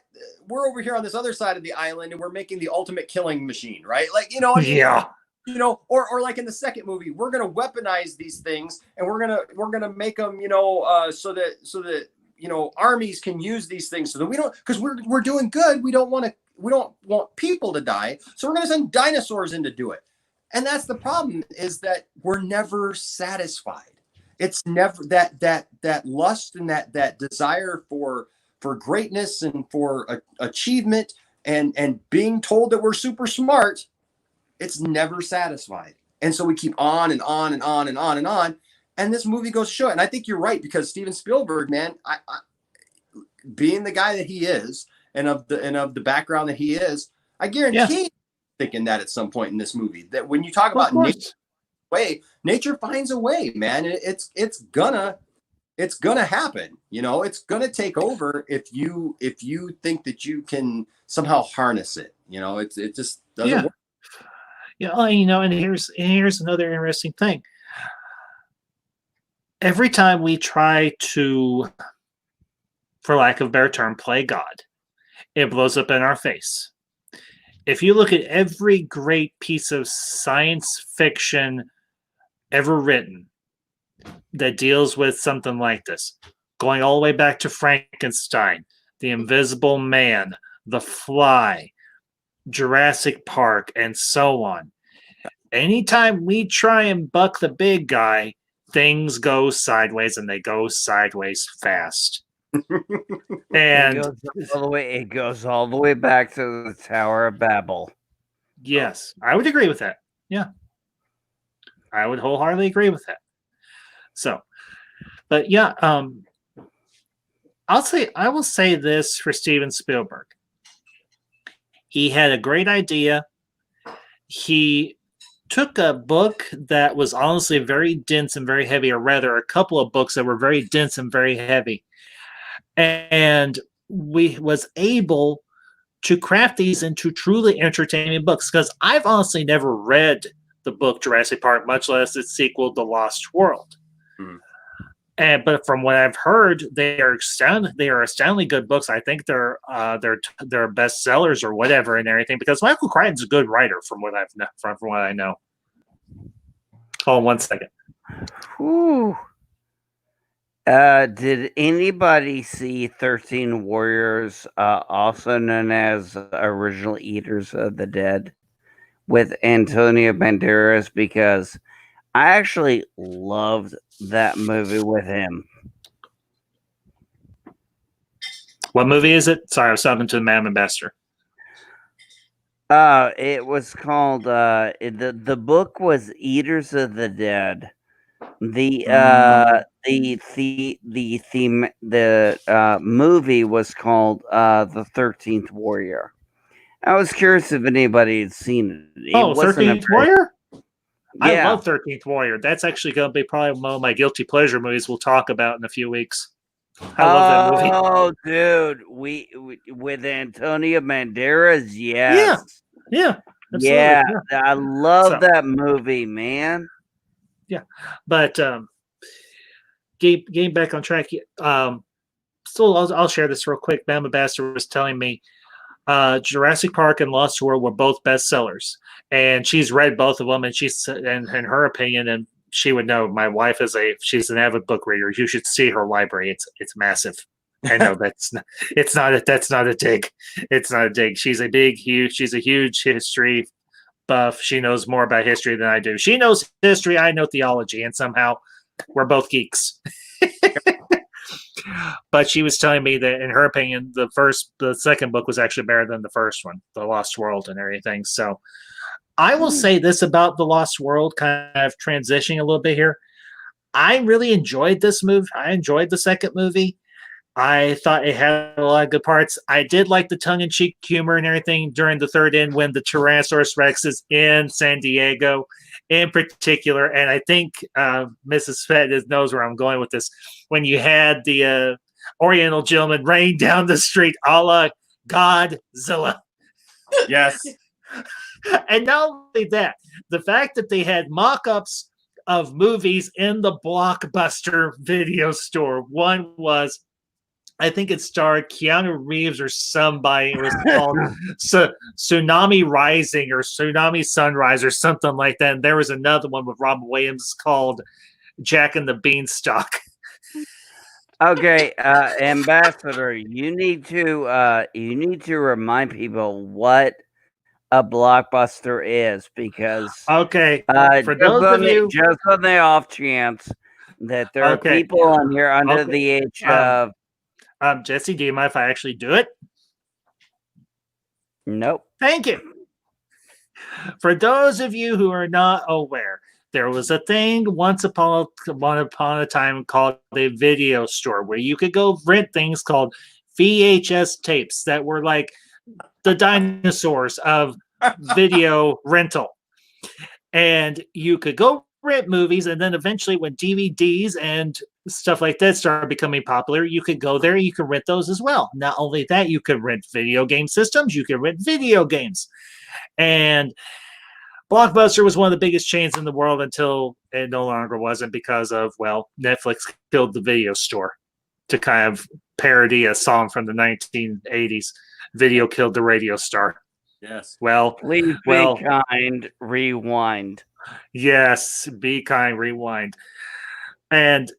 We're over here on this other side of the island, and we're making the ultimate killing machine, right? Like, you know, yeah. You know, or like in the second movie, we're gonna weaponize these things, and we're gonna make them, you know, so that you know, armies can use these things, so that we don't, because we're doing good. We don't want people to die, so we're gonna send dinosaurs in to do it. And that's the problem, is that we're never satisfied. It's never that lust and that desire for greatness and for achievement and being told that we're super smart. It's never satisfied. And so we keep on and on and on and on and on. And this movie goes to show it. And I think you're right, because Steven Spielberg, man, I being the guy that he is, and of the background that he is, I guarantee thinking that at some point in this movie, that when you talk about nature finds a way, man. It's gonna happen. You know, it's gonna take over if you think that you can somehow harness it. You know, it just doesn't work. Yeah, you know, and here's another interesting thing. Every time we try to, for lack of a better term, play God, it blows up in our face. If you look at every great piece of science fiction ever written that deals with something like this, going all the way back to Frankenstein, The Invisible Man, The Fly, Jurassic Park, and so on. Anytime we try and buck the big guy, things go sideways, and they go sideways fast. And it goes all the way back to the Tower of Babel. Yes, I would agree with that. Yeah, I would wholeheartedly agree with that. So, but yeah, I will say this for Steven Spielberg. He had a great idea. He took a book that was honestly very dense and very heavy, or rather a couple of books that were very dense and very heavy, and we was able to craft these into truly entertaining books. Because I've honestly never read the book Jurassic Park, much less its sequel, The Lost World. But from what I've heard, they are astoundingly good books. I think they're bestsellers or whatever and everything, because Michael Crichton's a good writer from what I know. Hold on one second. Whew. Did anybody see 13 Warriors, also known as Original Eaters of the Dead, with Antonio Banderas? Because I actually loved that movie with him. What movie is it? Sorry, I was talking to the Madam Ambassador. It was called the book was Eaters of the Dead. The movie was called The 13th Warrior. I was curious if anybody had seen it. 13th Warrior? Yeah. I love 13th Warrior. That's actually going to be probably one of my guilty pleasure movies we'll talk about in a few weeks. I love that movie. Oh, dude. We with Antonio Banderas, yes. Yeah. Absolutely. Yeah. I love that movie, man. Yeah. But getting back on track, still I'll share this real quick. Madam Ambassador was telling me Jurassic Park and Lost World were both bestsellers, and she's read both of them, and she's in her opinion, and she would know. My wife she's an avid book reader. You should see her library. It's massive. I know that's not a dig. It's not a dig. She's a huge history buff. She knows more about history than I do. She knows history. I know theology, and somehow we're both geeks. But she was telling me that, in her opinion, the second book was actually better than the first one, The Lost World and everything. So I will say this about The Lost World, kind of transitioning a little bit here. I really enjoyed this movie. I enjoyed the second movie. I thought it had a lot of good parts. I did like the tongue-in-cheek humor and everything during the third end when the Tyrannosaurus Rex is in San Diego in particular. And I think Mrs. Fett knows where I'm going with this. When you had the Oriental gentleman rain down the street a la Godzilla. Yes. And not only that, the fact that they had mock-ups of movies in the Blockbuster video store. One was, I think it starred Keanu Reeves or somebody. It was called Tsunami Rising or Tsunami Sunrise or something like that. And there was another one with Robin Williams called Jack and the Beanstalk. Okay, Ambassador, you need to remind people what a blockbuster is, because Okay, for just those of you, just on the off chance that there are Okay. people on here under Okay. the age of Jesse, do you mind if I actually do it? nope. Thank you. For those of you who are not aware, there was a thing once upon a time called a video store where you could go rent things called VHS tapes that were like the dinosaurs of video rental. And you could go rent movies, and then eventually when DVDs and stuff like that started becoming popular, you could go there, you could rent those as well. Not only that, you could rent video game systems, you could rent video games. And Blockbuster was one of the biggest chains in the world until it no longer wasn't, because of, well, Netflix killed the video store to kind of parody a song from the 1980s. Video killed the radio star. Yes. Well, Please well, be kind. Rewind. yes, be kind, rewind. And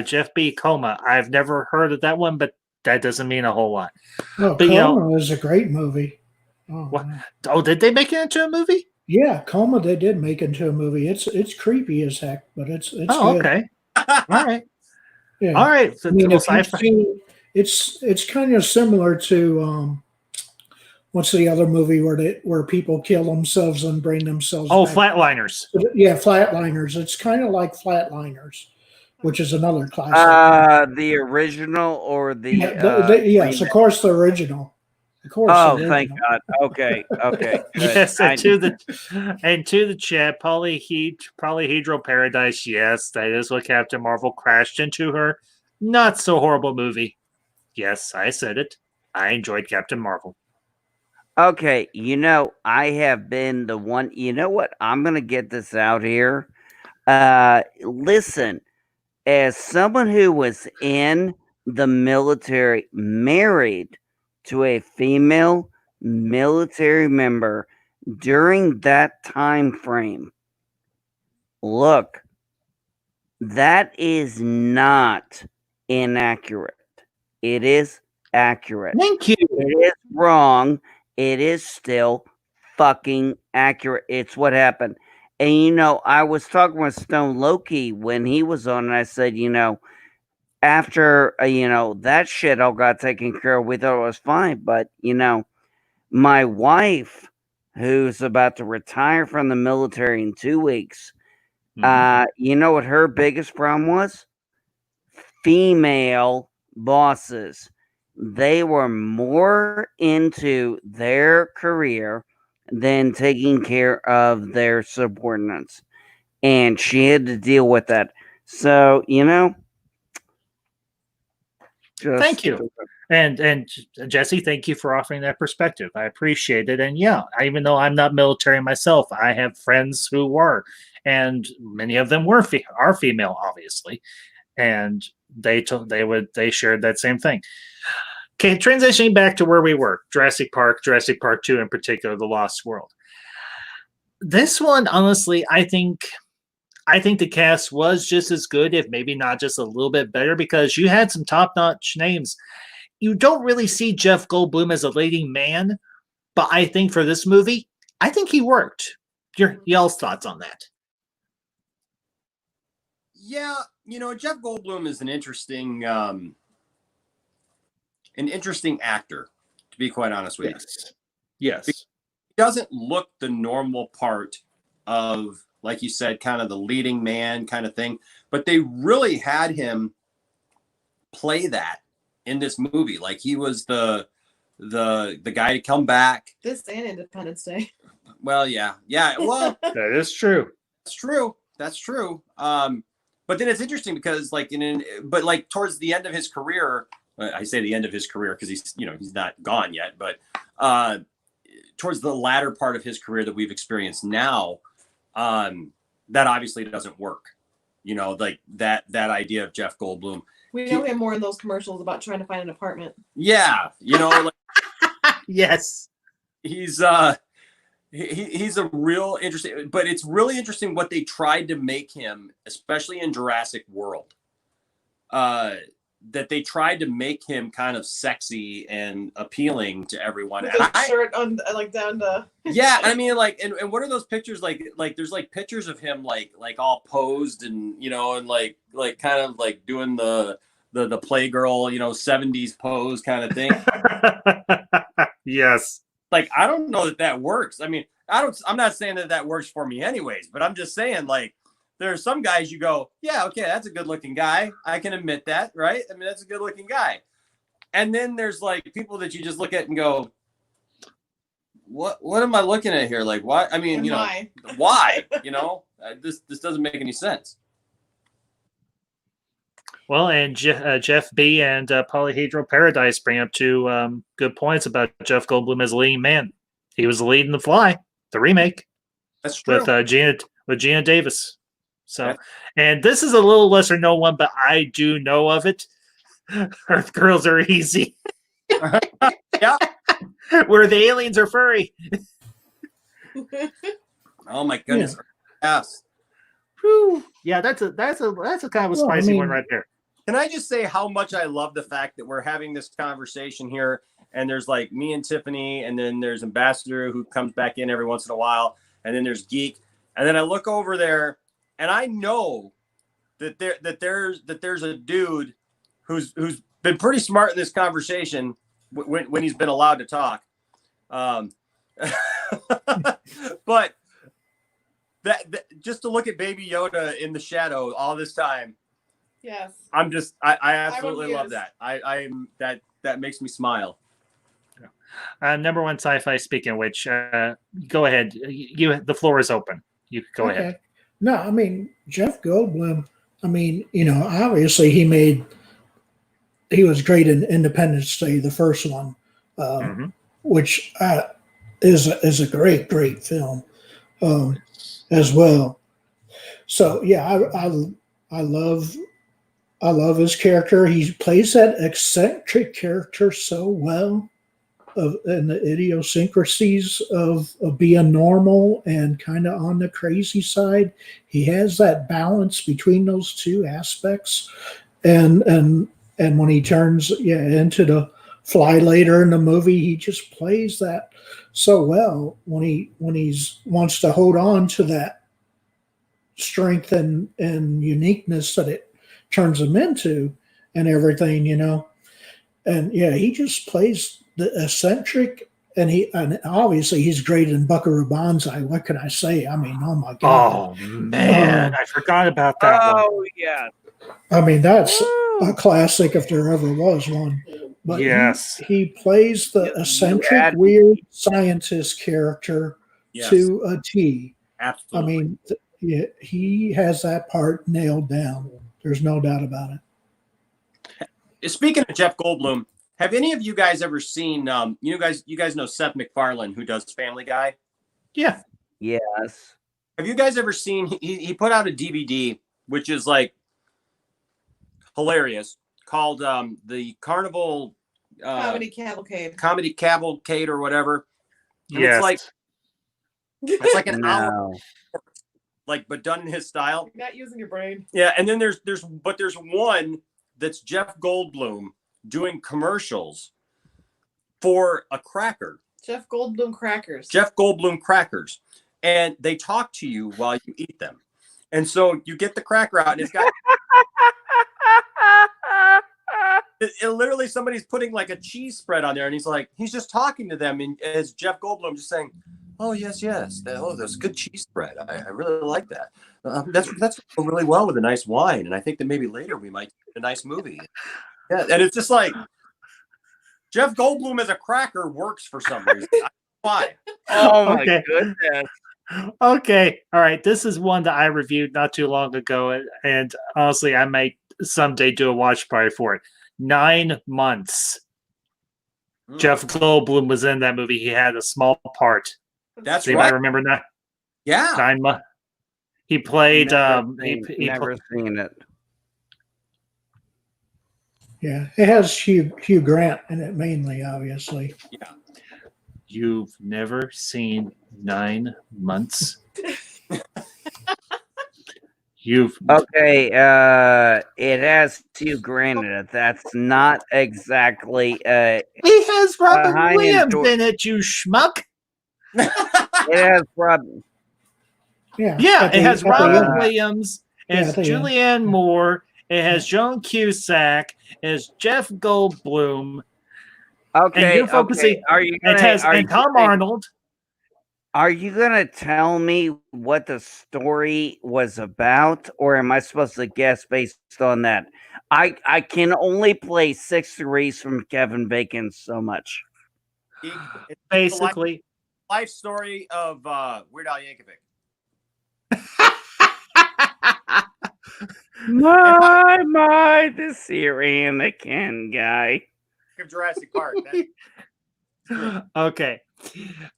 Jeff B. Coma. I've never heard of that one, but that doesn't mean a whole lot. Oh, But, Coma is a great movie. Oh, What? man. Oh, did they make it into a movie? Yeah, Coma they did make into a movie. It's creepy as heck, but it's Oh, good. okay. All right. Yeah. All right. So, I mean, well, if you've sci-fi. seen, it's kind of similar to what's the other movie where people kill themselves and bring themselves Oh, back? Flatliners. Yeah, Flatliners. It's kind of like Flatliners, which is another classic. The original or the Yes, of remake? course, the original. Of course, Oh, the thank original. God. Okay, okay. Good. Yes, I- and to the chat, Polyhedral Paradise. Yes, that is what Captain Marvel crashed into her. Not so horrible movie. Yes, I said it. I enjoyed Captain Marvel. Okay, I have been the one. You know what? I'm gonna get this out here. Listen, as someone who was in the military, married to a female military member during that time frame, look, that is not inaccurate. It is accurate. Thank you. It is wrong. It is still fucking accurate. It's what happened. And I was talking with Stone Loki when he was on, and I said, after that shit all got taken care of, we thought it was fine. But my wife, who's about to retire from the military in 2 weeks, you know what her biggest problem was? Female bosses. They were more into their career than taking care of their subordinates. And she had to deal with that. So, Thank you. And Jesse, thank you for offering that perspective. I appreciate it. And yeah, even though I'm not military myself, I have friends who were, and many of them are female, obviously, and they shared that same thing. Okay, transitioning back to where we were, Jurassic Park 2 in particular, The Lost World. This one, honestly, I think the cast was just as good, if maybe not just a little bit better, because you had some top-notch names. You don't really see Jeff Goldblum as a leading man, but I think for this movie, I think he worked. Y'all's thoughts on that? Yeah, Jeff Goldblum is an interesting actor, to be quite honest with you. Yes. He doesn't look the normal part of, like you said, kind of the leading man kind of thing, but they really had him play that in this movie. Like he was the guy to come back. This and Independence Day. Well, yeah. Well, That is true. That's true. But then it's interesting because like but like towards the end of his career, I say the end of his career because he's not gone yet, but towards the latter part of his career that we've experienced now, that obviously doesn't work. Like that idea of Jeff Goldblum. We know him more in those commercials about trying to find an apartment. Yeah, like Yes. he's a real interesting, but it's really interesting what they tried to make him, especially in Jurassic World. That they tried to make him kind of sexy and appealing to everyone. With his shirt on, like down to. Yeah, I mean, like, and what are those pictures like? Like, there's like pictures of him like all posed and and like kind of like doing the Playgirl 70s pose kind of thing. Yes. Like, I don't know that works. I mean, I'm not saying that works for me anyways, but I'm just saying like. There are some guys you go, yeah, okay, that's a good looking guy. I can admit that, right? I mean, that's a good looking guy. And then there's like people that you just look at and go, what am I looking at here? Like, why? I mean, why? This doesn't make any sense. Well, and Jeff B. and Polyhedral Paradise bring up two good points about Jeff Goldblum as a leading man. He was the lead in The Fly, the remake. That's true. With Gina Davis. So, and this is a little lesser known one, but I do know of it. Earth Girls Are Easy. Yeah. Where the aliens are furry. Oh my goodness. Yeah. Yes. Whew. Yeah, that's a kind of a spicy one right there. Can I just say how much I love the fact that we're having this conversation here, and there's like me and Tiffany, and then there's Ambassador who comes back in every once in a while, and then there's Geek, and then I look over there. And I know that there's a dude who's been pretty smart in this conversation when he's been allowed to talk. But that just to look at Baby Yoda in the shadow all this time. Yes. I absolutely love that. That makes me smile. Number one sci-fi. Speaking of which, go ahead. The floor is open. You go ahead. No, I mean, Jeff Goldblum, I mean, obviously he was great in Independence Day, the first one, which is a great, great film as well. So, yeah, I love his character. He plays that eccentric character so well. And the idiosyncrasies of being normal and kind of on the crazy side. He has that balance between those two aspects. And when he turns into the Fly later in the movie, he just plays that so well when he wants to hold on to that strength and uniqueness that it turns him into and everything, And yeah, he just plays the eccentric, and obviously he's great in Buckaroo Banzai. What can I say? I mean, oh my God! Oh man, I forgot about that. Oh yeah. I mean, that's a classic if there ever was one. But yes, he plays the eccentric, weird scientist character to a T. Absolutely. I mean, he has that part nailed down. There's no doubt about it. Speaking of Jeff Goldblum, have any of you guys ever seen? You guys know Seth MacFarlane, who does Family Guy. Yeah. Yes. Have you guys ever seen? He put out a DVD, which is like hilarious, called the Carnival Comedy Cavalcade or whatever. And Yes. it's like an hour, but done in his style. You're not using your brain. Yeah, and then there's one that's Jeff Goldblum doing commercials for a cracker. Jeff Goldblum crackers. And they talk to you while you eat them. And so you get the cracker out and it's got it literally somebody's putting like a cheese spread on there and he's just talking to them and as Jeff Goldblum just saying, oh yes, that's good cheese spread. I really like that. That's really well with a nice wine, and I think that maybe later we might get a nice movie. Yeah, and it's just like Jeff Goldblum as a cracker works for some reason. I don't know why? Oh my Okay. goodness. Okay. All right. This is one that I reviewed not too long ago. And honestly, I might someday do a watch party for it. 9 months. Jeff Goldblum was in that movie. He had a small part. That's Does anybody right. remember that? Yeah. 9 months. He played. Never seen it. Yeah, it has Hugh Grant in it mainly, obviously. Yeah. You've never seen 9 months. Okay, it has Hugh Grant in it. That's not exactly He has Robin high Williams endor- in it, you schmuck. it has Robin. Yeah, Yeah, at it the- has at the Robin end. Williams, it has at the end. Julianne Moore, it has Joan Cusack, it has Jeff Goldblum, Okay, and you're focusing. okay. Are you It has and Tom Arnold. Are you gonna tell me what the story was about, or am I supposed to guess based on that? I can only play 6 Degrees from Kevin Bacon so much. It's the Basically, life story of Weird Al Yankovic. The Syrian the Ken guy. Of Jurassic Park. okay.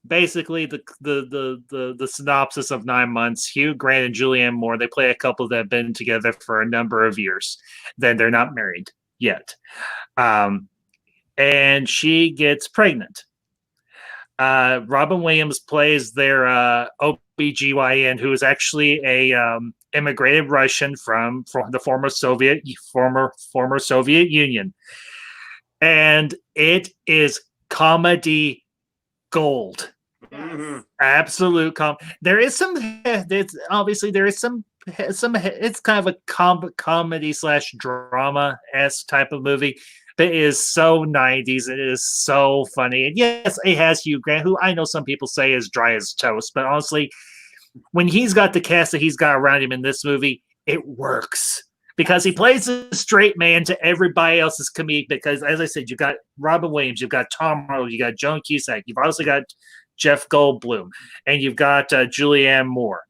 Basically, the synopsis of 9 months. Hugh Grant and Julianne Moore. They play a couple that have been together for a number of years. Then they're not married yet, and she gets pregnant. Robin Williams plays their OBGYN, who is actually a immigrated Russian from the former Soviet Union, and it is comedy gold. Mm-hmm. Absolute there is some it's kind of a comedy / drama-esque type of movie, but it is so 90s. It is so funny. And yes, it has Hugh Grant, who I know some people say is dry as toast, but honestly, when he's got the cast that he's got around him in this movie, it works. Because he plays a straight man to everybody else's comedic. Because, as I said, you've got Robin Williams, you've got Tom Arnold, you got Joan Cusack, you've also got Jeff Goldblum, and you've got Julianne Moore.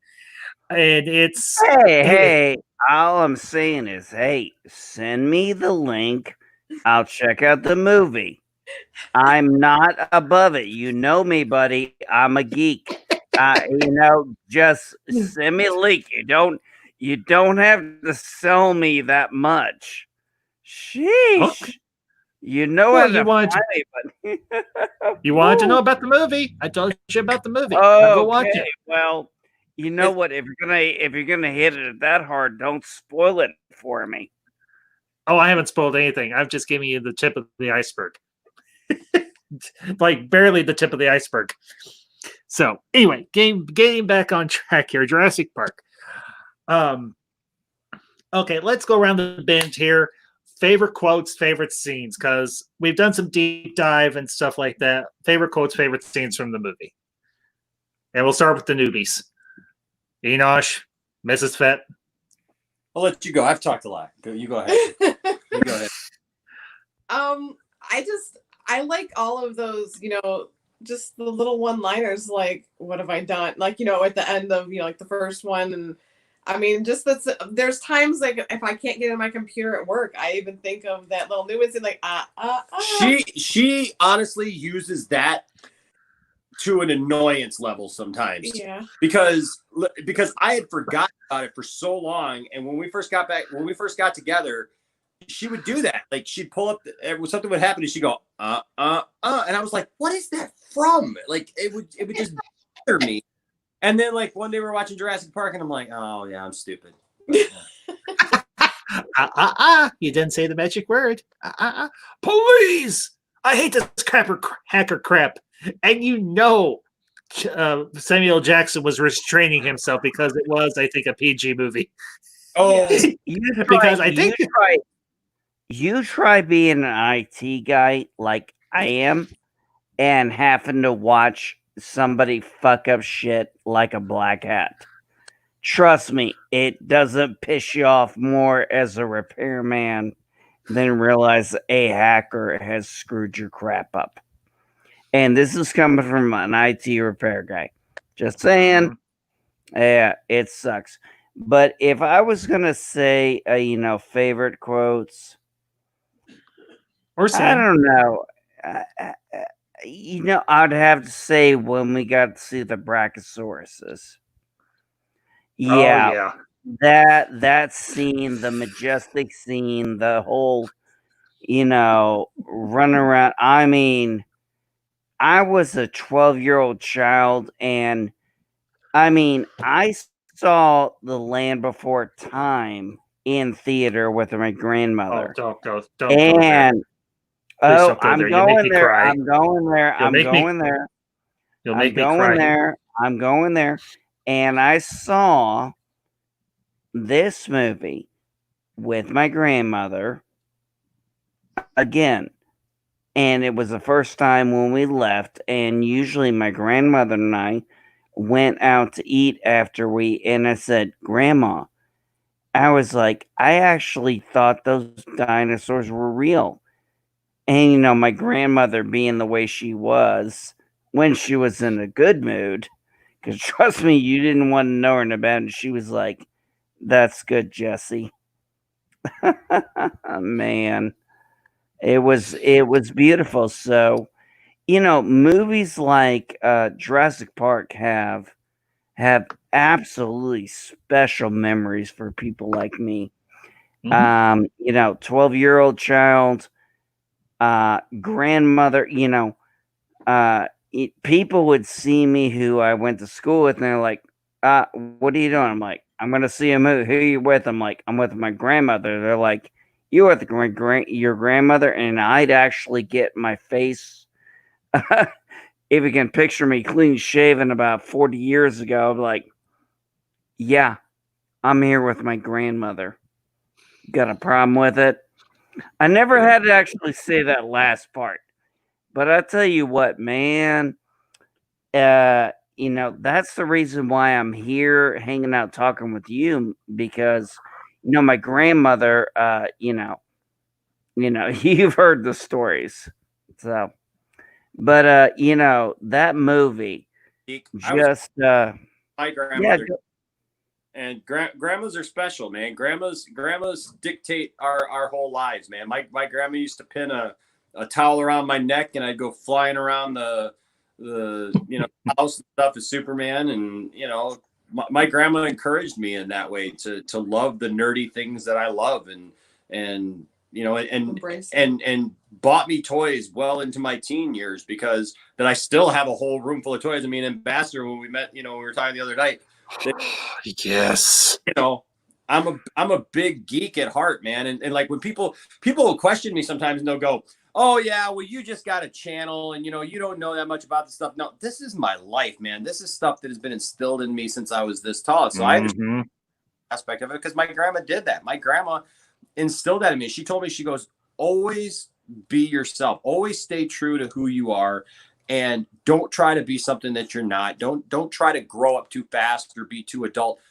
And it's hey, all I'm saying is, hey, send me the link. I'll check out the movie. I'm not above it. You know me, buddy. I'm a geek. Just send me a link. You don't have to sell me that much. Sheesh. Okay. You know Well, how you to wanted find me, but you wanted to know about the movie. I told you about the movie. Now Oh, go watch it. well, you know what? If you're gonna hit it that hard, don't spoil it for me. Oh, I haven't spoiled anything. I've just given you the tip of the iceberg. Like barely the tip of the iceberg. So anyway, getting back on track here, Jurassic Park. Okay, let's go around the bend here. Favorite quotes, favorite scenes, because we've done some deep dive and stuff like that. Favorite quotes, favorite scenes from the movie. And we'll start with the newbies. Enosh, Mrs. Fett. I'll let you go. I've talked a lot. You go ahead. You go ahead. I like all of those, just the little one-liners, like, what have I done? Like, at the end of, like the first one. And I mean, there's times like if I can't get in my computer at work, I even think of that little nuance and like, She honestly uses that to an annoyance level sometimes. Yeah. Because I had forgotten about it for so long. And when we first got together, she would do that. Like she'd pull up, something would happen and she'd go, and I was like, what is that from? Like it would just bother me. And then like one day we're watching Jurassic Park and I'm like, oh yeah, I'm stupid. You didn't say the magic word. Police! I hate this hacker crap. And Samuel Jackson was restraining himself because it was, I think, a PG movie. Oh, You try being an IT guy like I am and having to watch somebody fuck up shit like a black hat. Trust me, it doesn't piss you off more as a repairman then realize a hacker has screwed your crap up. And this is coming from an IT repair guy. Just saying. Yeah, it sucks. But if I was gonna say, favorite quotes, Or I saying, don't know. I'd have to say when we got to see the Brachiosauruses. Yeah, yeah. that scene, the majestic scene, the whole, run around. I mean, I was a 12-year-old child, and I mean, I saw The Land Before Time in theater with my Oh, grandmother. don't go there. And Please oh, don't go I'm there. You make going me there. cry. I'm going there. You'll I'm make me. going there. You'll I'm make me going cry. there. I'm going there. And I saw this movie with my grandmother again. And it was the first time when we left. And usually my grandmother and I went out to eat after and I said, Grandma, I was like, I actually thought those dinosaurs were real. And, my grandmother being the way she was when she was in a good mood, because trust me, you didn't want to know her in a bad, she was like, that's good, Jesse. Man, it was beautiful. So, movies like Jurassic Park have absolutely special memories for people like me. 12-year-old child, grandmother, people would see me who I went to school with, and they're like, what are you doing? I'm like, I'm going to see a movie. Who are you with? I'm like, I'm with my grandmother. They're like, you with your grandmother? And I'd actually get my face, if you can picture me clean shaven about 40 years ago, I'm like, yeah, I'm here with my grandmother. Got a problem with it? I never had to actually say that last part. But I tell you what, man, that's the reason why I'm here hanging out talking with you, because my grandmother, you've heard the stories. So, but that movie I was just my yeah, grandmother, and grandmas are special, man. Grandmas dictate our whole lives, man. My grandma used to pin a towel around my neck, and I'd go flying around the house and stuff as Superman. And my grandma encouraged me in that way to love the nerdy things that I love, and and bought me toys well into my teen years, because that I still have a whole room full of toys. I mean, Ambassador, when we met, we were talking the other night. Yes. I'm a big geek at heart, man. And like when people will question me sometimes, and they'll go, oh yeah, well, you just got a channel, and you don't know that much about this stuff. No, this is my life, man. This is stuff that has been instilled in me since I was this tall. So I understand the aspect of it, because my grandma did that. My grandma instilled that in me. She told me, she goes, always be yourself, always stay true to who you are, and don't try to be something that you're not. Don't try to grow up too fast or be too adult.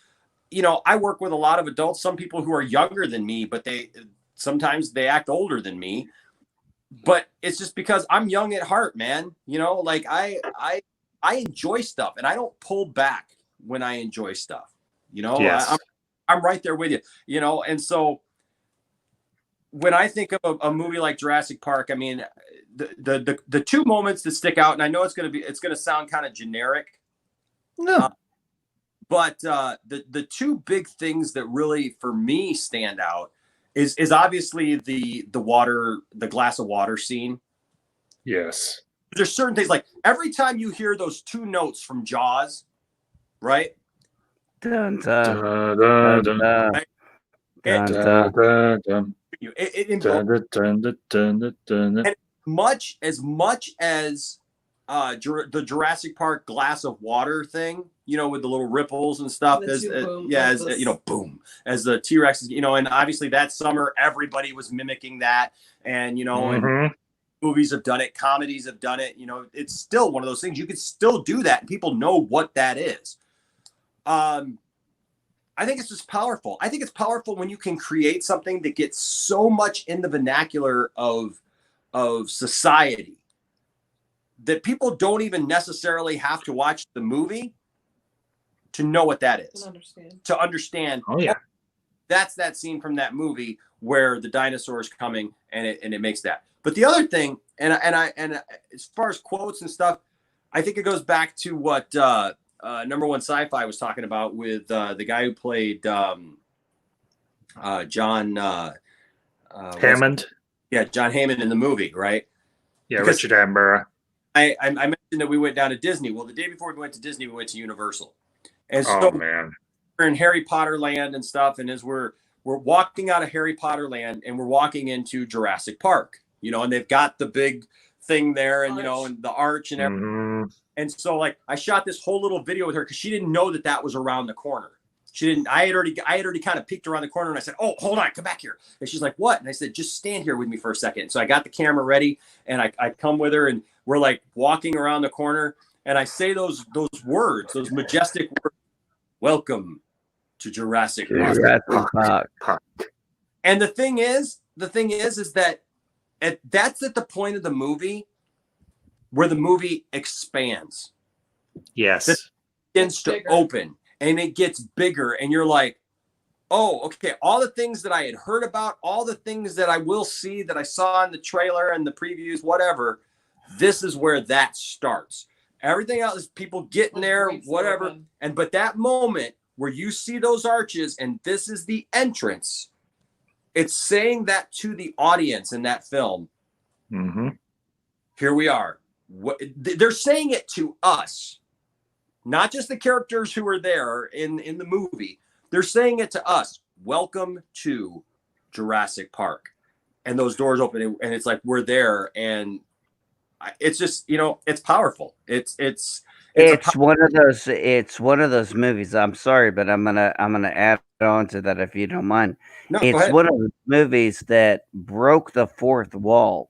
I work with a lot of adults, some people who are younger than me, but sometimes they act older than me. But it's just because I'm young at heart, man. Like I enjoy stuff, and I don't pull back when I enjoy stuff. Yes. I'm right there with you. And so when I think of a movie like Jurassic Park, I mean, the two moments that stick out, and I know it's going to sound kind of generic. No. But the two big things that really, for me, stand out is obviously the glass of water scene. Yes. There's certain things, like every time you hear those two notes from Jaws, right? dun, Dun, dun, dun, dun, dun, dun, dun, dun, dun, dun, It dun, invokes, dun, dun, dun, dun, dun. and as much as the Jurassic Park glass of water thing, with the little ripples and stuff, boom, as the T-Rex, and obviously that summer everybody was mimicking that, and and movies have done it, comedies have done it, it's still one of those things you could still do that, and people know what that is. I I think it's just powerful. I think it's powerful when you can create something that gets so much in the vernacular of society that people don't even necessarily have to watch the movie to know what that is. To understand. Oh yeah. That's that scene from that movie where the dinosaur is coming and it makes that. But the other thing, and as far as quotes and stuff, I think it goes back to what Number One Sci-Fi was talking about with the guy who played John Hammond. Yeah, John Hammond in the movie, right? Yeah, Because Richard Attenborough. I mentioned that we went down to Disney. Well, the day before we went to Disney, we went to Universal. And Oh so man. we're in Harry Potter land and stuff. And as we're walking out of Harry Potter land and we're walking into Jurassic Park, you know, and they've got the big thing there and, you know, and the arch and everything. Mhm. And so like I shot this whole little video with her because she didn't know that that was around the corner. She didn't, I had already kind of peeked around the corner and I said, oh, hold on, come back here. And she's like, what? And I said, just stand here with me for a second. So I got the camera ready and I come with her and we're like walking around the corner and I say those words, those majestic words, welcome to Jurassic Park. And the thing is that that's at the point of the movie where the movie expands. Yes. It begins to open and it gets bigger and you're like, oh, okay, all the things that I had heard about, all the things that I will see that I saw in the trailer and the previews, whatever, this is where that starts. Everything else is people getting there, whatever. But that moment where you see those arches and this is the entrance, it's saying that to the audience in that film. Mm-hmm. Here we are. They're saying it to us, not just the characters who are there in the movie. They're saying it to us. Welcome to Jurassic Park. And those doors open and it's like, we're there. And it's just, you know, it's powerful. It's one of those movies. I'm sorry, but I'm gonna add on to that if you don't mind. No, it's one of the movies that broke the fourth wall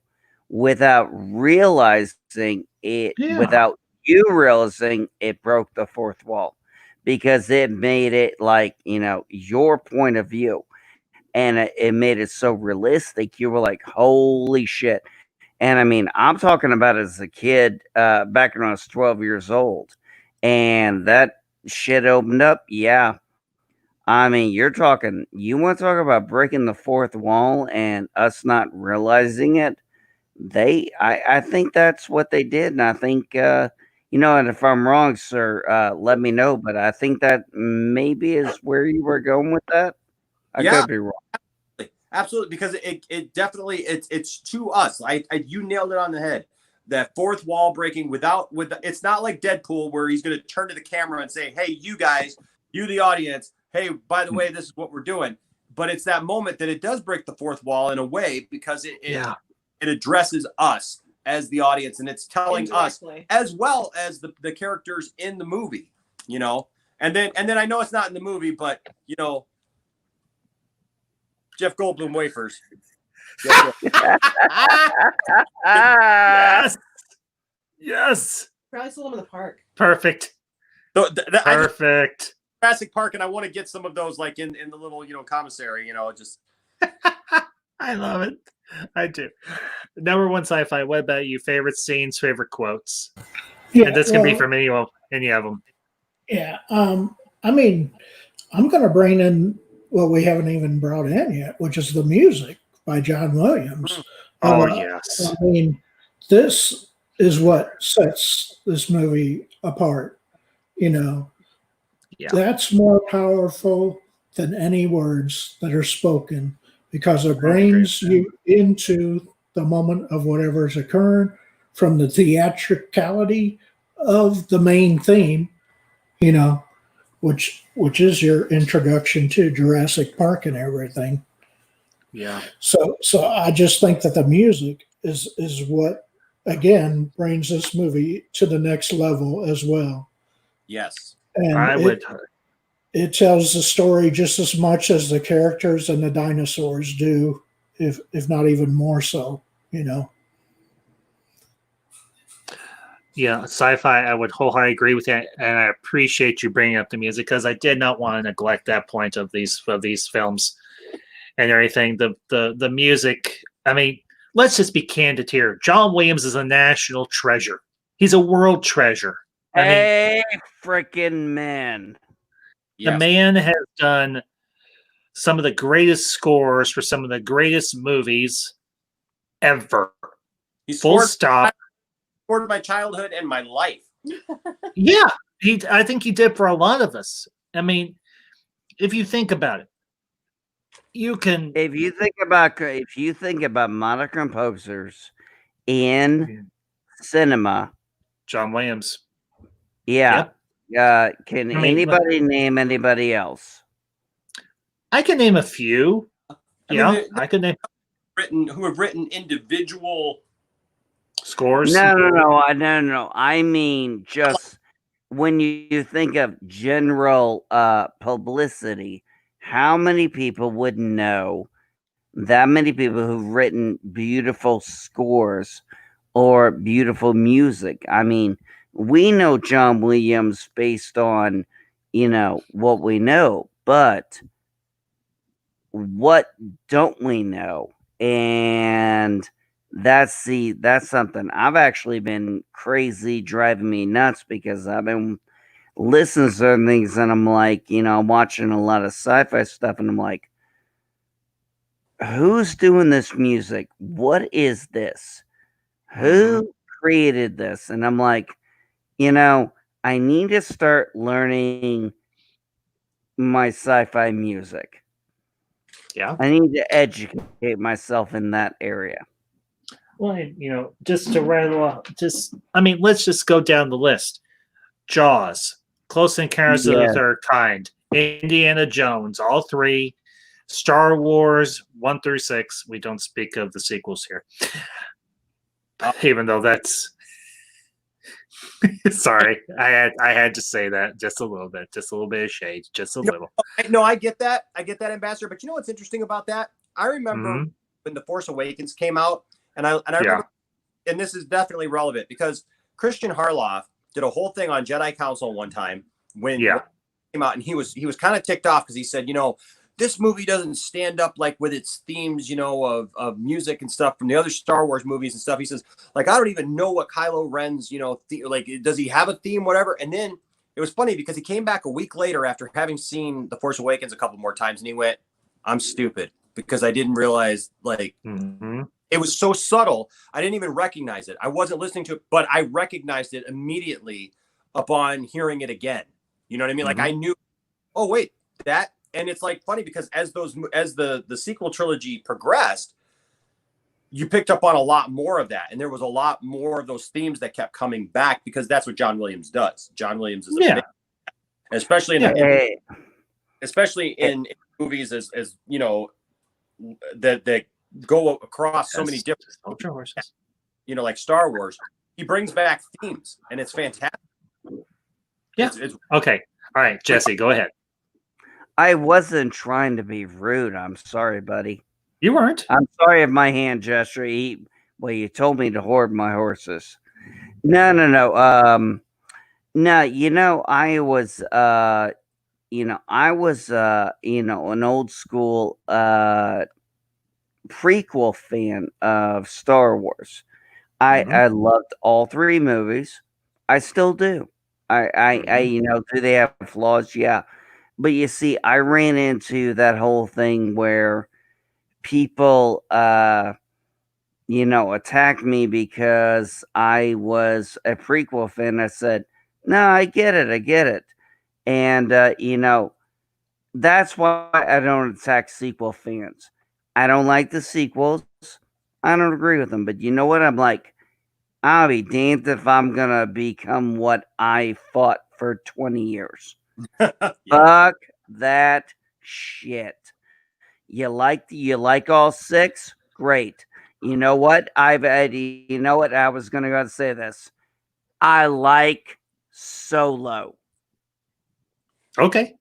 without realizing it, without you realizing it broke the fourth wall, because it made it like, you know, your point of view, and it made it so realistic. You were like, holy shit. And I mean, I'm talking about as a kid, back when I was 12 years old, and that shit opened up. Yeah. I mean, you want to talk about breaking the fourth wall and us not realizing it. I think that's what they did. And I think, you know, and if I'm wrong, sir, let me know, but I think that maybe is where you were going with that. I could be wrong. Absolutely, because it definitely it's to us. You nailed it on the head. That fourth wall breaking it's not like Deadpool where he's going to turn to the camera and say, "Hey, you guys, you the audience, hey, by the way, this is what we're doing." But it's that moment that it does break the fourth wall in a way because it addresses us as the audience and it's telling us as well as the characters in the movie, you know. And then I know it's not in the movie, but you know. Jeff Goldblum wafers. Yes. Probably sold them in the park. Perfect. Perfect. Jurassic Park, and I want to get some of those like in the little, you know, commissary, you know, just. I love it. I do. Number One Sci-Fi. What about you? Favorite scenes, favorite quotes? Yeah, and this can be from any of them. Yeah. I mean, I'm going to bring in what we haven't even brought in yet, which is the music by John Williams. Oh, yes. I mean, this is what sets this movie apart. You know, that's more powerful than any words that are spoken because it brings you into the moment of whatever is occurring from the theatricality of the main theme, you know, which is your introduction to Jurassic Park and everything. Yeah. So I just think that the music is what again brings this movie to the next level as well. Yes. And it tells the story just as much as the characters and the dinosaurs do, if not even more so, you know. Yeah, sci-fi. I would wholeheartedly agree with that, and I appreciate you bringing up the music because I did not want to neglect that point of these films and everything. The music. I mean, let's just be candid here. John Williams is a national treasure. He's a world treasure. I mean, Hey, freaking man. the Yes. man has done some of the greatest scores for some of the greatest movies ever. He Full scored, stop. scored my childhood and my life. Yeah, I think he did for a lot of us. I mean, if you think about it, you can. If you think about modern composers in cinema, John Williams. yeah. Yep. Can I mean, anybody name anybody else? I can name a few. I Yeah, mean, I could name who have written individual. scores. No. I mean, just when you think of general publicity, how many people would know that many people who've written beautiful scores or beautiful music? I mean, we know John Williams based on, what we know, but what don't we know? And that's something I've actually been crazy driving me nuts because I've been listening to certain things and I'm like, I'm watching a lot of sci-fi stuff and I'm like, who's doing this music? What is this? Who created this? And I'm like, I need to start learning my sci-fi music. Yeah. I need to educate myself in that area. Well, just to rattle off, let's just go down the list. Jaws, Close Encounters of the Third Kind, Indiana Jones, all three, Star Wars 1 through 6. We don't speak of the sequels here, even though that's. Sorry, I had to say that just a little bit of shade, just a little. No, I get that, Ambassador. But you know what's interesting about that? I remember when The Force Awakens came out, and I remember, and this is definitely relevant because Christian Harloff did a whole thing on Jedi Council one time when it came out, and he was kind of ticked off because he said, this movie doesn't stand up like with its themes, of music and stuff from the other Star Wars movies and stuff. He says, like, I don't even know what Kylo Ren's, does he have a theme, whatever? And then it was funny because he came back a week later after having seen The Force Awakens a couple more times, and he went, I'm stupid because I didn't realize, it was so subtle. I didn't even recognize it. I wasn't listening to it, but I recognized it immediately upon hearing it again. You know what I mean? Like I knew, oh, wait, that. And it's like funny because as the sequel trilogy progressed, you picked up on a lot more of that. And there was a lot more of those themes that kept coming back because that's what John Williams does. John Williams is a big, especially in movies as that go across so many different like Star Wars. He brings back themes and it's fantastic. Yeah. It's okay. All right, Jesse, go ahead. I wasn't trying to be rude. I'm sorry, buddy. You weren't. I'm sorry if my hand gesture. You told me to hoard my horses. No. No, I was, an old school prequel fan of Star Wars. I loved all three movies. I still do. Do they have flaws? Yeah. But you see, I ran into that whole thing where people, attacked me because I was a prequel fan. I said, no, I get it. And, that's why I don't attack sequel fans. I don't like the sequels. I don't agree with them. But you know what? I'm like, I'll be damned if I'm going to become what I fought for 20 years. Fuck that shit. You like all six? Great. You know what? I was going to go say this. I like Solo. Okay.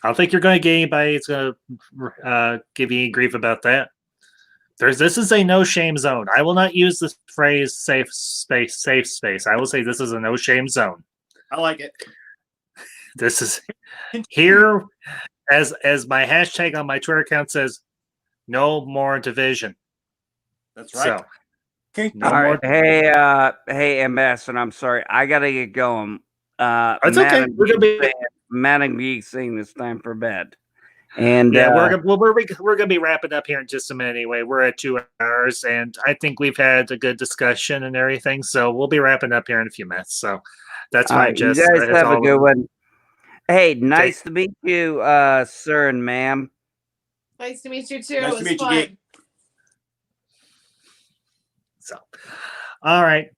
I don't think you're going to get anybody that's going to give you any grief about that. This is a no shame zone. I will not use the phrase safe space. I will say this is a no shame zone. I like it. This is here as my hashtag on my Twitter account says, no more division. That's right. So, all right. Hey, Ambassador, I'm sorry. I got to get going. It's okay. We're going to be Madam Geek saying it's time for bed. And yeah, we're gonna be wrapping up here in just a minute. Anyway, we're at 2 hours, and I think we've had a good discussion and everything. So we'll be wrapping up here in a few minutes. So that's fine. You guys have a good one. Hey, nice to meet you, sir and ma'am. Nice to meet you too. Nice it to was meet fun. you, Geek. So, all right.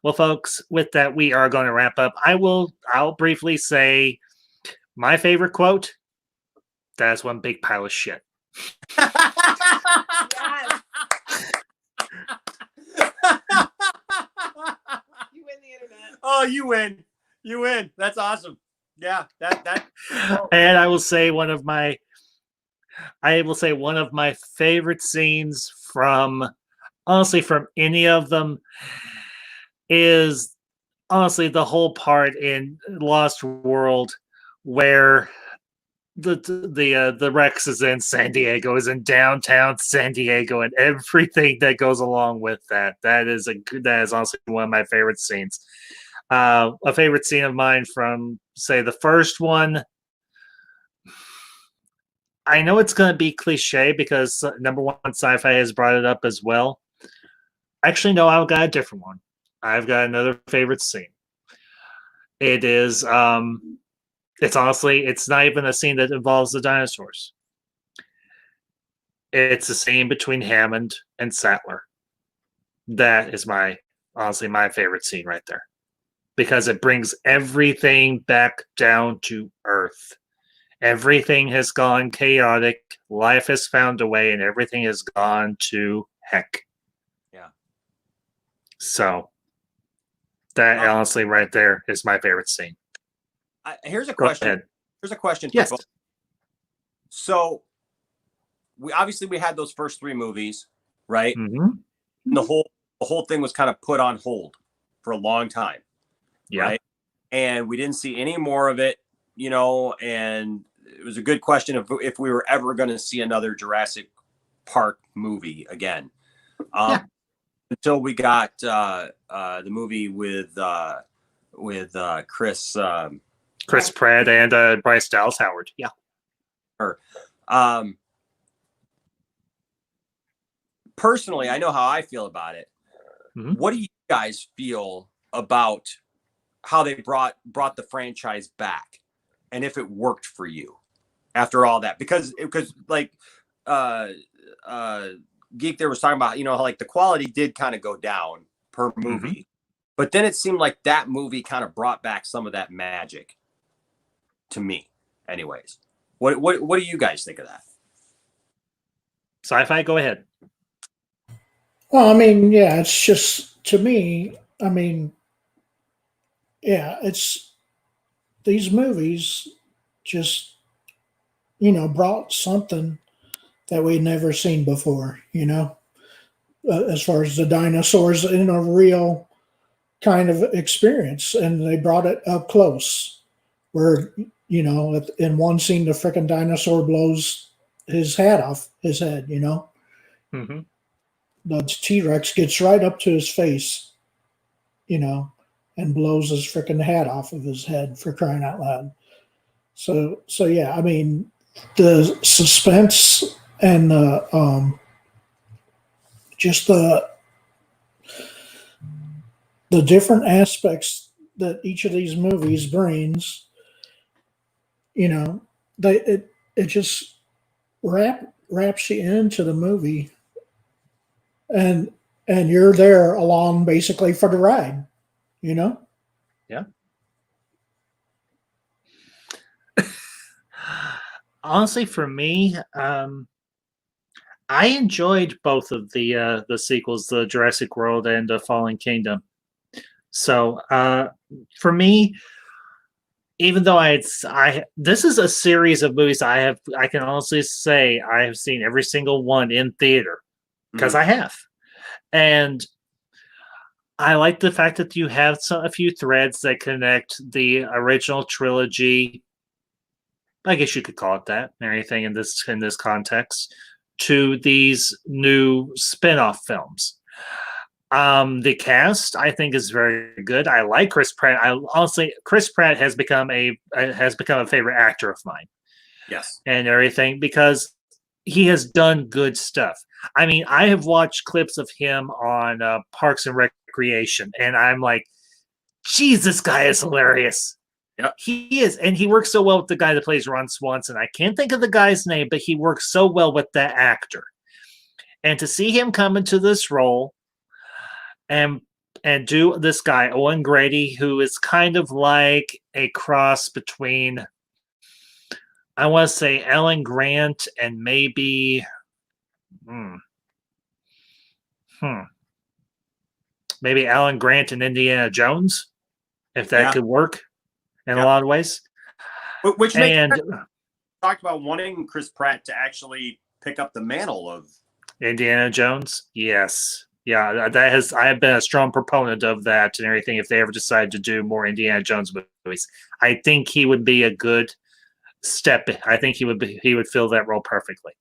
Well, folks, with that, we are going to wrap up. I'll briefly say my favorite quote. That's one big pile of shit. Yes. You win the internet. Oh, you win. You win. That's awesome. Yeah, that. And I will say one of my favorite scenes from any of them is honestly the whole part in Lost World where the Rex is in San Diego, is in downtown San Diego, and everything that goes along with that. That is honestly one of my favorite scenes. A favorite scene of mine from, say, the first one. I know it's going to be cliche because number one, sci-fi has brought it up as well. Actually, no, I've got a different one. I've got another favorite scene. It is it's not even a scene that involves the dinosaurs. It's a scene between Hammond and Sattler. That is my favorite scene right there. Because it brings everything back down to earth. Everything has gone chaotic. Life has found a way, and everything has gone to heck. Yeah. So that honestly right there is my favorite scene. Here's a question. Here's a question. Yes. Both. So we had those first 3 movies, right? Mm-hmm. The whole thing was kind of put on hold for a long time. Yeah. Right? And we didn't see any more of it, and it was a good question if we were ever going to see another Jurassic Park movie again. Until we got the movie with Chris Pratt and Bryce Dallas Howard. Yeah. Personally, I know how I feel about it. Mm-hmm. What do you guys feel about how they brought the franchise back, and if it worked for you after all that? Because like Geek there was talking about, how like the quality did kind of go down per movie, Mm-hmm. but then it seemed like that movie kind of brought back some of that magic to me. Anyways, what do you guys think of that? Sci-fi, go ahead. Well, I mean, yeah, it's just, to me, I mean, yeah, it's these movies just, brought something that we'd never seen before, as far as the dinosaurs in a real kind of experience. And they brought it up close where, in one scene, the freaking dinosaur blows his hat off his head, Mm-hmm. The T-Rex gets right up to his face, and blows his freaking hat off of his head, for crying out loud. So yeah, I mean, the suspense and the just the different aspects that each of these movies brings, it just wraps you into the movie, and you're there along basically for the ride, Yeah. Honestly, for me, I enjoyed both of the sequels, the Jurassic World and the Fallen Kingdom. So for me, even though this is a series of movies I can honestly say I have seen every single one in theater. because I have. And I like the fact that you have a few threads that connect the original trilogy, I guess you could call it that, and everything in this context, to these new spin-off films. The cast, I think, is very good. I like Chris Pratt. Honestly, Chris Pratt has become a favorite actor of mine. Yes. And everything, because he has done good stuff. I mean, I have watched clips of him on Parks and Recreation, and I'm like, geez, this guy is hilarious. Yep. He is, and he works so well with the guy that plays Ron Swanson. I can't think of the guy's name, but he works so well with that actor. And to see him come into this role and do this guy, Owen Grady, who is kind of like a cross between, I want to say, Alan Grant and maybe maybe Alan Grant and Indiana Jones, if that could work in a lot of ways. Which makes talked about wanting Chris Pratt to actually pick up the mantle of Indiana Jones. Yes. Yeah, I have been a strong proponent of that and everything. If they ever decide to do more Indiana Jones movies, I think he would be a good step. I think he would fill that role perfectly.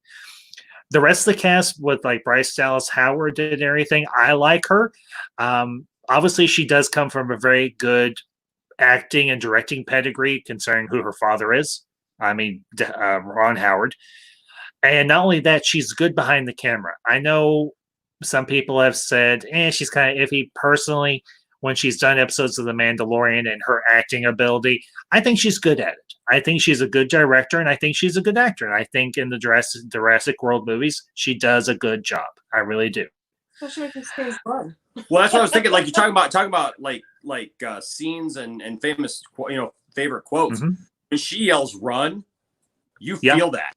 The rest of the cast, with like Bryce Dallas Howard and everything, I like her. Obviously, she does come from a very good acting and directing pedigree, considering who her father is. I mean, Ron Howard. And not only that, she's good behind the camera. I know some people have said, she's kind of iffy. Personally, when she's done episodes of The Mandalorian and her acting ability, I think she's good at it. I think she's a good director, and I think she's a good actor. And I think in the Jurassic World movies, she does a good job. I really do. Especially if it's fun. Well, that's what I was thinking. Like, you're talking about like scenes and famous, favorite quotes. Mm-hmm. When she yells "run," you feel that.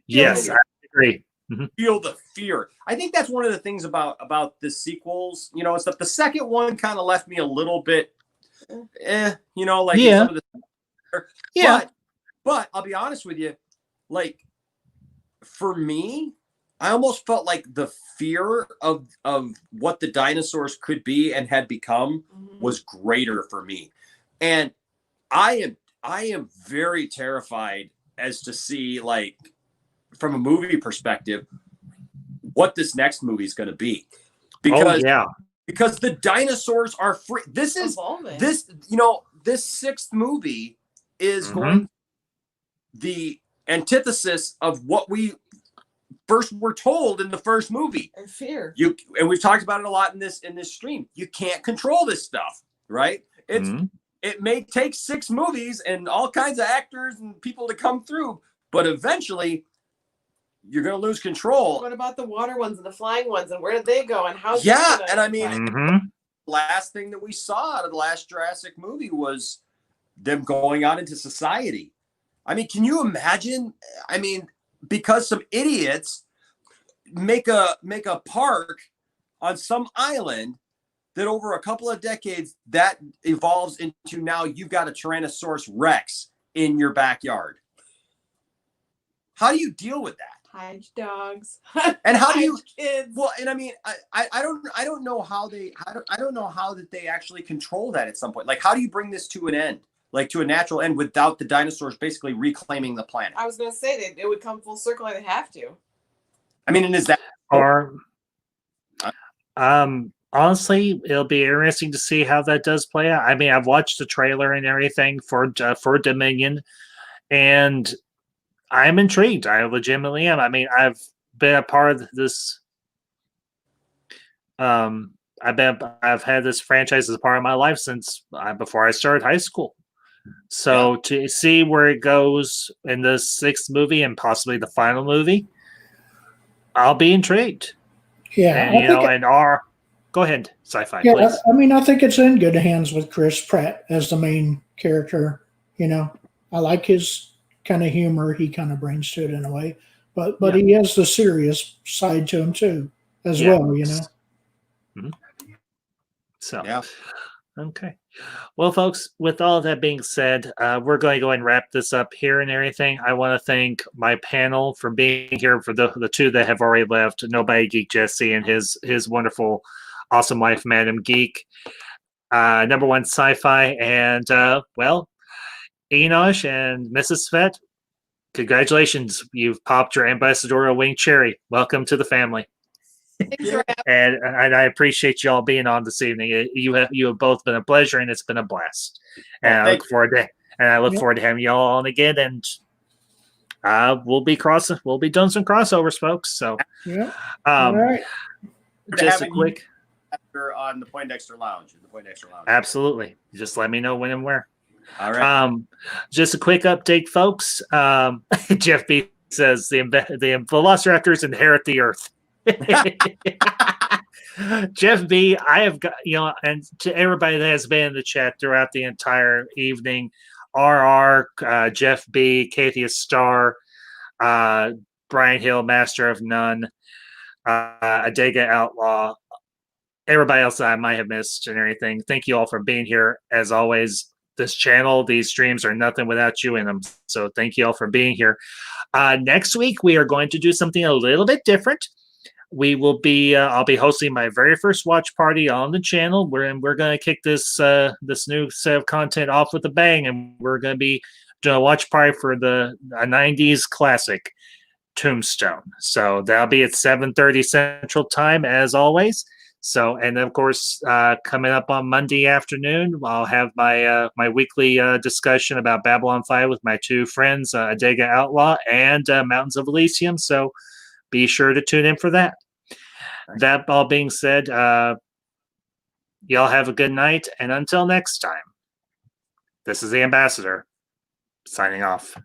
Yes, I agree. Mm-hmm. Feel the fear. I think that's one of the things about the sequels. It's that the second one kind of left me a little bit, some of the. Yeah. But I'll be honest with you, like, for me, I almost felt like the fear of what the dinosaurs could be and had become was greater for me. And I am very terrified as to see, like, from a movie perspective, what this next movie is going to be. Because the dinosaurs are free. This is evolving. This sixth movie is going the antithesis of what we first were told in the first movie. And fear. And we've talked about it a lot in this stream. You can't control this stuff, right? It may take 6 movies and all kinds of actors and people to come through, but eventually you're going to lose control. What about the water ones and the flying ones, and where did they go, and how? And I mean, the last thing that we saw out of the last Jurassic movie was them going out into society. I mean, can you imagine? I mean, because some idiots make a park on some island that over a couple of decades that evolves into, now you've got a Tyrannosaurus Rex in your backyard. How do you deal with that? Hide dogs. And how do you kids? Well, and I mean, I don't know how that they actually control that at some point. Like, how do you bring this to an end? Like, to a natural end without the dinosaurs basically reclaiming the planet? I was going to say it would come full circle, and they have to. I mean, and is that honestly, it'll be interesting to see how that does play out. I mean, I've watched the trailer and everything for Dominion, and I'm intrigued. I legitimately am. I mean, I've been a part of this. I've had this franchise as a part of my life since before I started high school. So to see where it goes in the 6th movie and possibly the final movie, I'll be intrigued. Yeah, and go ahead, sci-fi. Yeah, please. I mean, I think it's in good hands with Chris Pratt as the main character. I like his kind of humor. He kind of brings to it in a way, but he has the serious side to him too, as well. So Okay. Well, folks, with all that being said, we're going to go ahead and wrap this up here and everything. I want to thank my panel for being here, for the two that have already left, Nobody Geek Jesse and his wonderful, awesome wife, Madam Geek, number one sci-fi, and well, Enosh and Mrs. Svet, congratulations. You've popped your ambassadorial wing cherry. Welcome to the family. Thanks for And I appreciate you all being on this evening. You have both been a pleasure, and it's been a blast. And I look forward to having you all on again. And we'll be doing some crossovers, folks. So Yeah. All right. just a quick on the Poindexter Lounge. Absolutely. Just let me know when and where. All right. Just a quick update, folks. Jeff B says the Velociraptors inherit the Earth. Jeff B, I have got, and to everybody that has been in the chat throughout the entire evening, RR, Jeff B, Kathia Star, Brian Hill, Master of None, Adega Outlaw, everybody else that I might have missed and everything. Thank you all for being here. As always, this channel, these streams are nothing without you in them. So thank you all for being here. Next week, we are going to do something a little bit different. We will be I'll be hosting my very first watch party on the channel. We're going to kick this new set of content off with a bang, and we're going to be doing a watch party for a 90s classic, Tombstone. So that'll be at 7:30 Central Time as always. So, and of course, coming up on Monday afternoon, I'll have my my weekly discussion about Babylon 5 with my two friends, Adega Outlaw and Mountains of Elysium. So be sure to tune in for that. That all being said, y'all have a good night. And until next time, this is the Ambassador signing off.